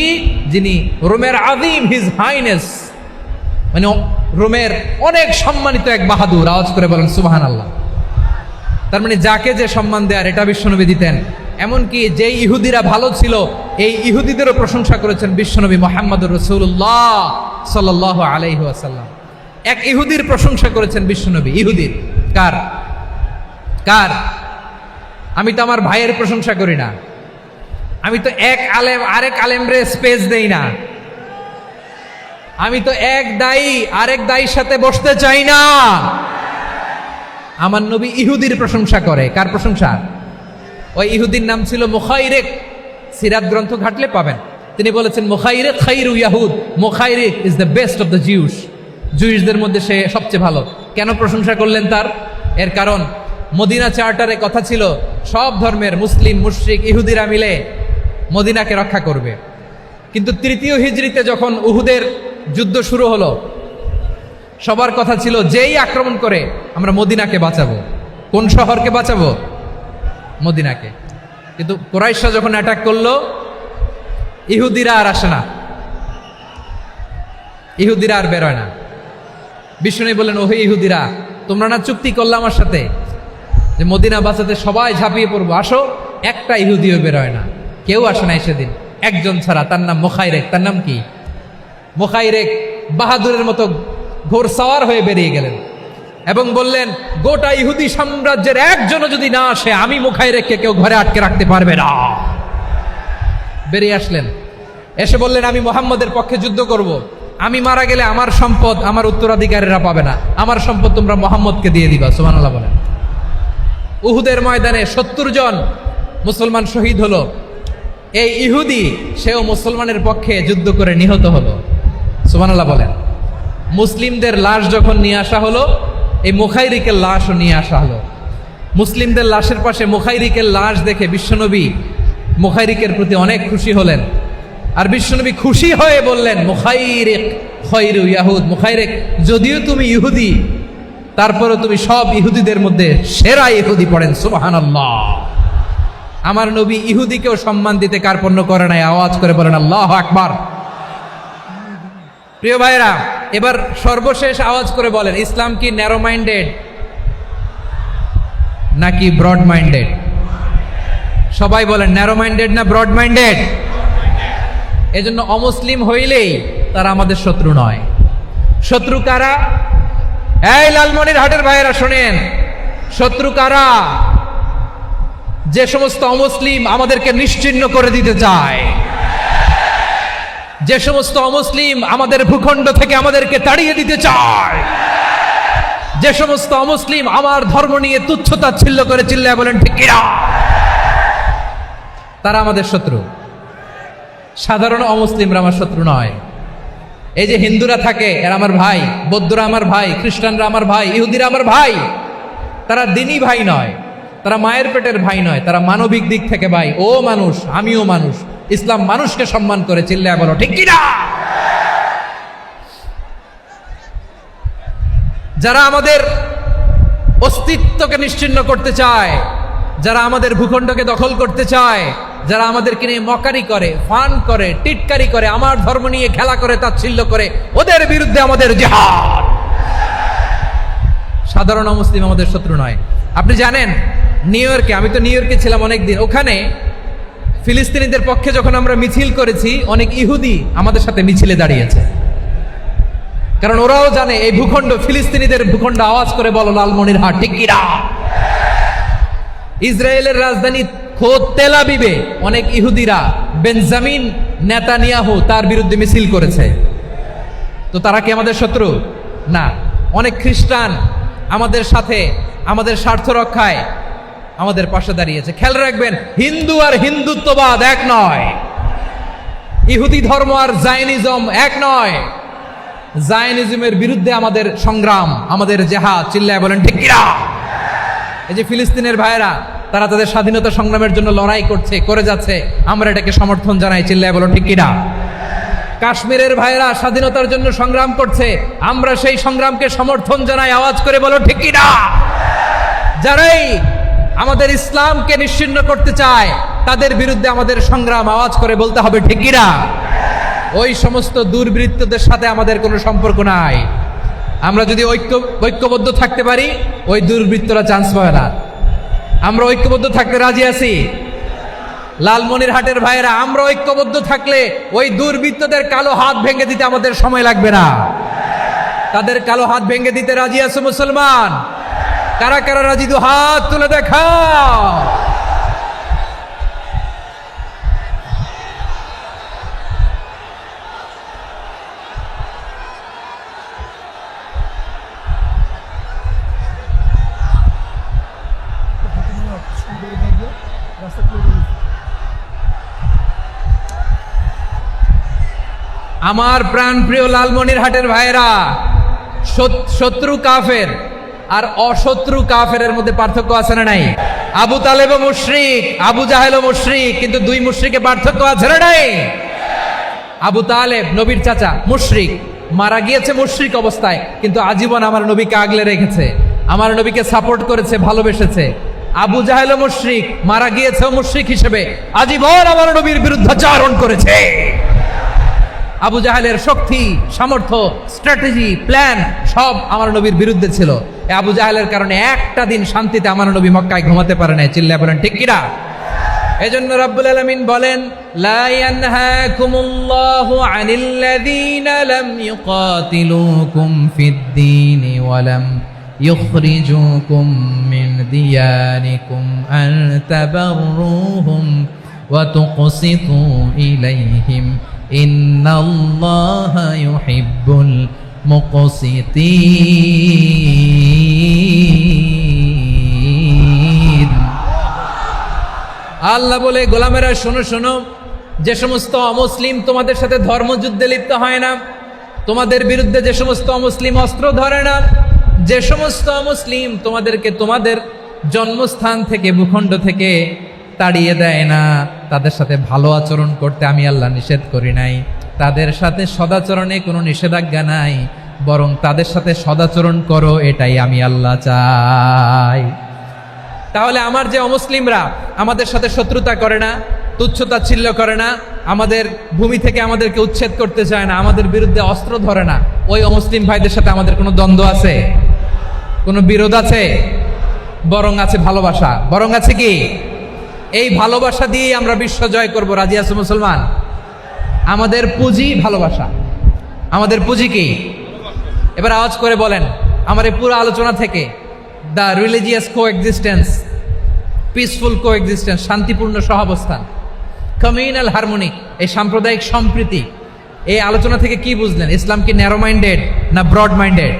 যিনি রোমের আযীম, হিজ হাইনেস, মানে রোমের অনেক সম্মানিত এক বাহাদুর। আওয়াজ করে বলেন সুবহানাল্লাহ। তার মানে যাকে যে সম্মান দেয়ার এটা বিশ্বনবী দিতেন। এমনকি যে ইহুদিরা ভালো ছিল, এই ইহুদিদেরও প্রশংসা করেছেন বিশ্বনবী মুহাম্মদুর রাসূলুল্লাহ সাল্লাল্লাহু আলাইহি ওয়াসাল্লাম। এক ইহুদির প্রশংসা করেছেন বিশ্বনবী। ইহুদির কার? আমি তো আমার ভাইয়ের প্রশংসা করি না, আমি তো এক আলেম আরেক আলেমরে স্পেস দেই না, আমি তো এক দায়ী আরেক দায়ীর সাথে বসতে চাই না। আমার নবী ইহুদির প্রশংসা করে। কার প্রশংসা? ওই ইহুদির নাম ছিল মুখাইরিক। সিরাত গ্রন্থ ঘাটলে পাবেন। তিনি বলেছেন, মুখাইরিক খাইরু ইয়াহুদ, Mukhairiq is the best of the Jews. জুইশদের মধ্যে সে সবচেয়ে ভালো। কেন প্রশংসা করলেন তার? এর কারণ মদিনা চার্টারে কথা ছিল সব ধর্মের মুসলিম মুশরিক ইহুদিরা মিলে মদিনাকে রক্ষা করবে। কিন্তু 3য় হিজরিতে যখন উহুদের যুদ্ধ শুরু হলো, সবার কথা ছিল যেই আক্রমণ করে আমরা মদিনাকে বাঁচাবো। কোন শহরকে বাঁচাবো? মদিনাকে। কিন্তু কুরাইশরা যখন অ্যাটাক করলো, ইহুদিরা আর আসে না, ইহুদিরা আর বেরোয় না। বিষ্ণু বললেন, ওহে ইহুদিরা, তোমরা না চুক্তি করলে আমার সাথে যে মদিনা বাঁচাতে সবাই ঝাঁপিয়ে পড়বো, আসো। একটা ইহুদিও বেরোয় না, কেউ আসে নাই সেদিন, একজন ছাড়া। তার নাম মুখাইরেক। তার নাম কি? মুখাইরেক বাহাদুরের মতো ঘোড়সাওয়ার হয়ে বেরিয়ে গেলেন এবং বললেন, গোটা ইহুদি সাম্রাজ্যের একজনও যদি না আসে, আমি মুখাইরেককে কেউ ঘরে আটকে রাখতে পারবে না। বেরিয়ে আসলেন, এসে বললেন, আমি মুহাম্মদের পক্ষে যুদ্ধ করব। আমি মারা গেলে আমার সম্পদ আমার উত্তরাধিকারীরা পাবে না, আমার সম্পদ তোমরা মুহাম্মদকে দিয়ে দিবা। সুবহানাল্লাহ বলেন। উহুদের ময়দানে 70 জন মুসলমান শহীদ হলো। এই ইহুদি, সেও মুসলমানের পক্ষে যুদ্ধ করে নিহত হলো। সুবহানাল্লাহ বলেন। মুসলিমদের লাশ যখন নিয়ে আসা হলো, এই মুখাইরিকের লাশও নিয়ে আসা হলো। মুসলিমদের লাশের পাশে মুখাইরিকের লাশ দেখে বিশ্বনবী মুখাইরিকের প্রতি অনেক খুশি হলেন। আর বিশ্বনবী খুশি হয়ে বললেন, মুখাইরিক খায়রু ইয়াহুদ। মুখাইরিক, যদিও তুমি ইহুদি, তারপরে তুমি সব ইহুদিদের মধ্যে সেরা ইহুদি। পড়েন সুবহানাল্লাহ। আমার নবী ইহুদিকেও সম্মান দিতে কার্পণ্য করে নাই। আওয়াজ করে বলেন আল্লাহু আকবার। প্রিয় ভাইরা, এবার সর্বশেষ আওয়াজ করে বলেন, ইসলাম কি ন্যারো মাইন্ডেড নাকি ব্রড মাইন্ডেড? সবাই বলেন, ন্যারো মাইন্ডেড না ব্রড মাইন্ডেড? এজন্য অমুসলিম হইলেই তারা আমাদের শত্রু নয়। শত্রু কারা? এই লালমনিরহাটের ভাইয়েরা শোনেন, শত্রু কারা? যে সমস্ত অমুসলিম আমাদেরকে নিশ্চিহ্ন করে দিতে চায়, যে সমস্ত অমুসলিম আমাদের ভূখণ্ড থেকে আমাদেরকে তাড়িয়ে দিতে চায়, যে সমস্ত অমুসলিম আমার ধর্ম নিয়ে তুচ্ছতাচ্ছিল্য করে চিল্লায় বলেন ঠিক কিনা, তারা আমাদের শত্রু। সাধারণ অমুসলিমরা আমার শত্রু নয়। এই যে হিন্দুরা থাকে এরা আমার ভাই, বৌদ্ধরা আমার ভাই, খ্রিস্টানরা আমার ভাই, ইহুদিরা আমার ভাই। তারা দিনই ভাই নয়, তারা মায়ের পেটের ভাই নয়, তারা মানবিক দিক থেকে ভাই। ও মানুষ, আমিও মানুষ। ইসলাম মানুষকে সম্মান করে, চিল্লায় বলো ঠিক কিনা। যারা আমাদের অস্তিত্বকে নিশ্চিহ্ন করতে চায়, যারা আমাদের ভূখণ্ডকে দখল করতে চায়, যারা আমাদেরকে নিয়ে মকারি করে, ফান করে, টিটকারি করে, আমার ধর্ম নিয়ে খেলা করে, তাচ্ছিল্য করে, ওদের বিরুদ্ধে আমাদের জিহাদ। সাধারণ মুসলিম আমাদের শত্রু নয়। আপনি জানেন নিউ ইয়র্কে, আমি তো নিউ ইয়র্কে ছিলাম অনেকদিন, ওখানে ফিলিস্তিনিদের পক্ষে যখন আমরা মিছিল করেছি, অনেক ইহুদি আমাদের সাথে মিছিলে দাঁড়িয়েছে। কারণ ওরাও জানে এই ভূখণ্ড ফিলিস্তিনিদের ভূখণ্ড। আওয়াজ করে বলো লালমনিরহাট ঠিক কিনা। ইসরায়েলের রাজধানী খোদ তেল আবিবে অনেক ইহুদিরা বেঞ্জামিন নেতানিয়াহু তার বিরুদ্ধে মিছিল করেছে। তো তারা কি আমাদের শত্রু? না। অনেক খ্রিস্টান আমাদের সাথে আমাদের স্বার্থ রক্ষায় আমাদের পাশে দাঁড়িয়েছে। খেয়াল রাখবেন, হিন্দু আর হিন্দুত্ববাদ এক নয়, ইহুদি ধর্ম আর জায়নিজম এক নয়। জায়নিজমের বিরুদ্ধে আমাদের সংগ্রাম, আমাদের জেহাদ, চিল্লায় বলেন ঠিক কিনা। এই যে ফিলিস্তিনের ভাইয়েরা, তারা তাদের স্বাধীনতা সংগ্রামের জন্য লড়াই করছে, করে যাচ্ছে, আমরা এটাকে সমর্থন জানাই, চিল্লায় বলো ঠিক কিনা। কাশ্মীরের ভাইয়েরা স্বাধীনতার জন্য সংগ্রাম করছে, আমরা সেই সংগ্রামকে সমর্থন জানাই, আওয়াজ করে বলো ঠিক কিনা। যারাই আমাদের ইসলামকে নিশ্চিহ্ন করতে চায় তাদের বিরুদ্ধে আমাদের সংগ্রাম, আওয়াজ করে বলতে হবে ঠিক কিনা। ওই সমস্ত দুর্বৃত্তদের সাথে আমাদের কোনো সম্পর্ক নাই। আমরা যদি ঐক্যবদ্ধ থাকতে পারি, ওই দুর্বৃত্তরা চান্স পাবে না। আমরা ঐক্যবদ্ধ থাকতে রাজি আছি। লালমনিরহাটের ভাইয়েরা, আমরা ঐক্যবদ্ধ থাকলে ওই দুর্বৃত্তদের কালো হাত ভেঙে দিতে আমাদের সময় লাগবে না। তাদের কালো হাত ভেঙে দিতে রাজি আছে মুসলমান? কারা কারা রাজি? দু হাত তুলে দেখাও। আমার প্রাণ প্রিয় লালমনিরহাটের ভাইয়েরা, শত্রু কাফের আর অশত্রু কাফেরের মধ্যে পার্থক্য আছে না নাই? আবু তালেবও মুশরিক, আবু জাহেলও মুশরিক, কিন্তু দুই মুশরিকে পার্থক্য আছে না নাই? আবু তালেব নবীর চাচা, মুশরিক, মারা গিয়েছে মুশরিক অবস্থায়, কিন্তু আজীবন আমার নবীকে আগলে রেখেছে, আমার নবীকে সাপোর্ট করেছে, ভালোবেসেছে। আবু জাহেলও মুশরিক, মারা গিয়েছে মুশরিক হিসেবে, আজীবন আমার নবীর বিরুদ্ধাচরণ করেছে। আবু জাহেলের শক্তি, সামর্থ্য, স্ট্র্যাটেজি, প্ল্যান সব আমার নবীর বিরুদ্ধে ছিল। আবু জাহেলের কারণে একটা দিন শান্তিতে আমার নবী মক্কায় ঘুমাতে পারে নাই, চিল্লায় বলেন ঠিক কিনা। এজন্য রাব্বুল আলামিন বলেন, লা ইয়ানহাকুমুল্লাহু আনিল্লাযীনা লাম ইউকাতিলুকুম ফিদ-দীনি ওয়া লাম ইখরিজুকুম মিন দিয়ারিকুম আন তাবাররুহুম ওয়া তুকসিতু ইলাইহিম ইন্নাল্লাহা ইউহিব্বুল মুকসিতিন। আল্লাহ বলে, গোলামেরা শোনো শোনো, যে সমস্ত অমুসলিম তোমাদের সাথে ধর্মযুদ্ধে লিপ্ত হয় না, তোমাদের বিরুদ্ধে যে সমস্ত অমুসলিম অস্ত্র ধরে না, যে সমস্ত অমুসলিম তোমাদেরকে তোমাদের জন্মস্থান থেকে, ভূখণ্ড থেকে তাড়িয়ে দেয় না, তাদের সাথে ভালো আচরণ করতে আমি আল্লাহ নিষেধ করি নাই। তাদের সাথে সদাচরণে কোনো নিষেধাজ্ঞা নাই, বরং তাদের সাথে সদাচরণ করো, এটাই আমি আল্লাহ চাই। তাহলে আমার যে অমুসলিমরা আমাদের সাথে শত্রুতা করে না, তুচ্ছতাচ্ছিল্য করে না, আমাদের ভূমি থেকে আমাদেরকে উচ্ছেদ করতে চায় না, আমাদের বিরুদ্ধে অস্ত্র ধরে না, ওই অমুসলিম ভাইদের সাথে আমাদের কোনো দ্বন্দ্ব আছে? কোনো বিরোধ আছে? বরং আছে ভালোবাসা। বরং আছে কি? এই ভালোবাসা দিয়েই আমরা বিশ্ব জয় করব। রাজি আছো মুসলমান? আমাদের পুঁজি ভালোবাসা। আমাদের পুঁজি কি? এবার আওয়াজ করে বলেন, আমার এই পুরো আলোচনা থেকে the religious coexistence, peaceful coexistence, শান্তিপূর্ণ সহাবস্থান, কমিউনাল হারমোনি, এই সাম্প্রদায়িক সম্প্রীতি, এই আলোচনা থেকে কি বুঝলেন? ইসলাম কি ন্যারো মাইন্ডেড না ব্রড মাইন্ডেড?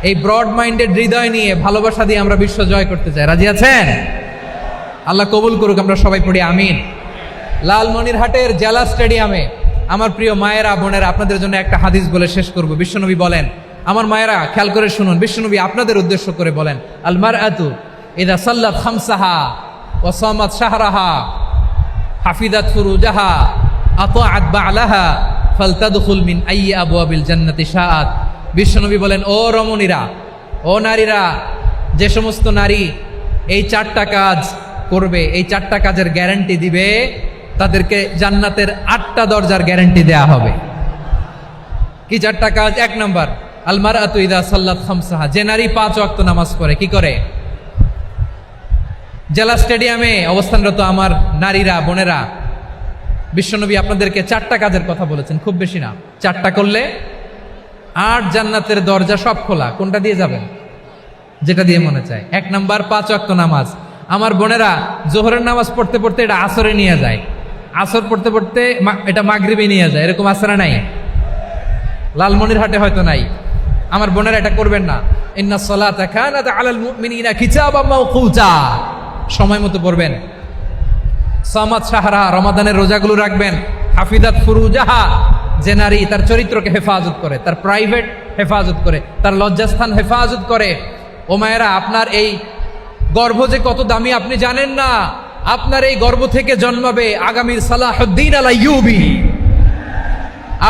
এই ব্রড মাইন্ডেড হৃদয় নিয়ে, ভালোবাসা দিয়ে আমরা বিশ্ব জয় করতে চাই। রাজি আছেন? আল্লাহ কবুল করুক, আমরা সবাই পড়ি আমিন। লালমনিরহাটের জেলা স্টেডিয়ামে আমার প্রিয় মায়েরা, বোনেরা, আপনাদের জন্য একটা হাদিস বলে শেষ করব। বিশ্বনবী বলেন, আমার মায়েরা খেয়াল করে শুনুন, বিশ্বনবী আপনাদের উদ্দেশ্য করে বলেন, আল মারআতু ইযা সাল্লাত খামসাহা ওয়া সামাত শাহরাহা হাফিজাত ফুরুজাহা আতাআত বা'লাহা ফালতাদখুল মিন আইয়ি আবওয়াবিল জান্নাতি শাআত। বিশ্বনবী বলেন, ও রমণীরা, ও নারীরা, যে সমস্ত নারী এই 4টা কাজ করবে, এই 4টা কাজের গ্যারান্টি দিবে, তাদেরকে জান্নাতের 8টা দরজার গ্যারান্টি দেয়া হবে। কি 4টা কাজ? 1 নম্বর, আল মারআতু ইযা সাল্লাত খামসাহা, যে নারী 5 ওয়াক্ত নামাজ পড়ে। কি করে? জেলা স্টেডিয়ামে অবস্থানরত আমার নারীরা, বোনেরা, বিশ্বনবী আপনাদেরকে 4টা কাজের কথা বলেছেন, খুব বেশি না। 4টা করলে 8 জান্নাতের দরজা সব খোলা। কোনটা দিয়ে যাবেন? যেটা দিয়ে মনে চায়। 1 নাম্বার 5 ওয়াক্ত নামাজ। আমার বোনেরা জোহরের নামাজ পড়তে পড়তে এটা আসরে নিয়ে যায়, আসর পড়তে পড়তে এটা মাগরিবে নিয়ে যায়। এরকম আসরা নাই? লালমনিরহাটে হয়তো নাই। আমার বোনেরা এটা করবেন না। ইন্নাস সালাতা কানাত আলাল মুমিনিনা কিতাবাম মাওকুতা, সময় মতো পড়বেন। সামাত শাহরা, রমাদানের রোজাগুলো রাখবেন। হাফিজাত ফুরুজাহা, যে নারী তার চরিত্রকে হেফাজত করে, তার প্রাইভেট হেফাজত করে, তার লজ্জাস্থান হেফাজত করে। ও মায়েরা, আপনার এই গর্ভ যে কত দামি আপনি জানেন না। আপনার এই গর্ভ থেকে জন্মাবে আগামীর সালাহুদ্দিন আল আইয়ুবী।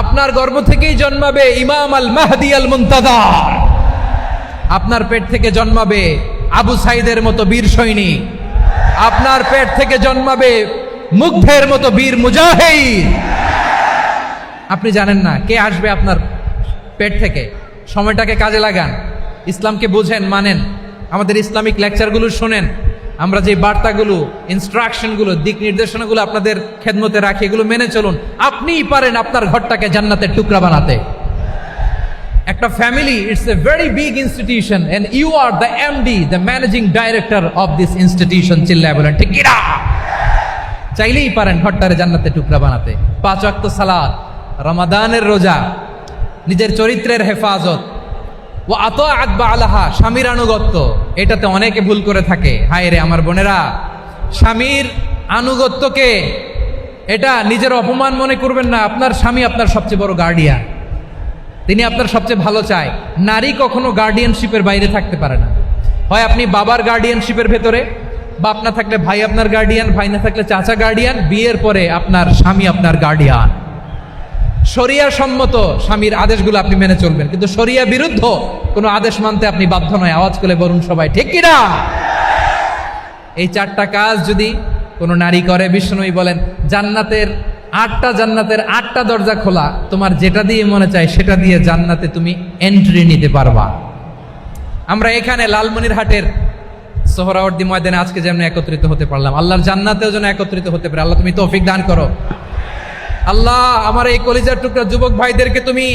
আপনার গর্ভ থেকেই জন্মাবে ইমাম আল মাহদি আল মুনতাজার। আপনার পেট থেকে জন্মাবে আবু সাইদের মতো বীর সৈনিক। আপনার পেট থেকে জন্মাবে মুগ্ধের মতো বীর মুজাহিদ। আপনি জানেন না কে আসবে আপনার পেট থেকে। সময়টাকে কাজে লাগান, ইসলামকে বুঝেন, মানেন, আমাদের ইসলামিক লেকচারগুলো শোনেন। আমরা যে বার্তাগুলো, ইনস্ট্রাকশনগুলো, দিক নির্দেশনাগুলো আপনাদের খেদমতে রাখি, এগুলো মেনে চলুন। আপনিই পারেন আপনার ঘরটাকে জান্নাতের টুকরা বানাতে। একটা family, it's a very big institution and you are the MD, the managing director of this institution. চিল্লায় বলেন ঠিক কিনা? চাইলেই পারেন ঘরটারে জান্নাতের টুকরা বানাতে। 5 ওয়াক্ত সালাত, রমাদানের রোজা, নিজের চরিত্রের হেফাজত, ও আতাআত বা'লাহা, স্বামীর আনুগত্য। এটাতে অনেকে ভুল করে থাকে। হায় রে আমার বোনেরা, স্বামীর আনুগত্যকে এটা নিজের অপমান মনে করবেন না। আপনার স্বামী আপনার সবচেয়ে বড় গার্ডিয়ান, তিনি আপনার সবচেয়ে ভালো চায়। নারী কখনো গার্ডিয়ানশিপের বাইরে থাকতে পারে না। হয় আপনি বাবার গার্ডিয়ানশিপের ভেতরে, বাপ না থাকলে ভাই আপনার গার্ডিয়ান, ভাই না থাকলে চাচা গার্ডিয়ান, বিয়ের পরে আপনার স্বামী আপনার গার্ডিয়ান। শরিয়া সম্মত স্বামীর আদেশগুলো আপনি মেনে চলবেন, কিন্তু শরিয়া বিরুদ্ধ কোনো আদেশ মানতে আপনি বাধ্য নয়। আওয়াজ করে বলুন সবাই ঠিক কিনা? এই 4টা কাজ যদি কোনো নারী করে, বিশ্বনবী বলেন জান্নাতের 8টা দরজা খোলা। তোমার যেটা দিয়ে মনে চায় সেটা দিয়ে জান্নাতে তুমি এন্ট্রি নিতে পারবা। আমরা এখানে লালমনিরহাটের সোহরাওয়ার্দী ময়দানে আজকে যেমন একত্রিত হতে পারলাম, আল্লাহর জান্নাতেও যেন একত্রিত হতে পারে। আল্লাহ তুমি তৌফিক দান করো। আল্লাহ আমার এই কলিজার টুকরা যুবক ভাইদেরকে তুমি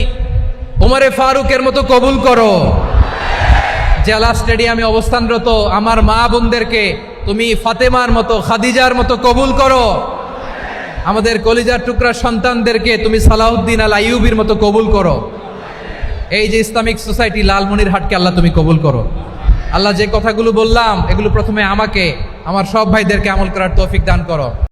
ওমরে ফারুকের মতো কবুল করো। জেলা স্টেডিয়ামে অবস্থানরত আমার মা বোনদেরকে তুমি ফাতেমার মতো, খাদিজার মতো কবুল করো। আমাদের কলিজার টুকরা সন্তানদেরকে তুমি সালাহুদ্দিন আল আইয়ুবীর মতো কবুল করো। এই যে ইসলামিক সোসাইটি লালমনিরহাটকে আল্লাহ তুমি কবুল করো। আল্লাহ যে কথাগুলো বললাম এগুলো প্রথমে আমাকে, আমার সব ভাইদেরকে আমল করার তৌফিক দান করো।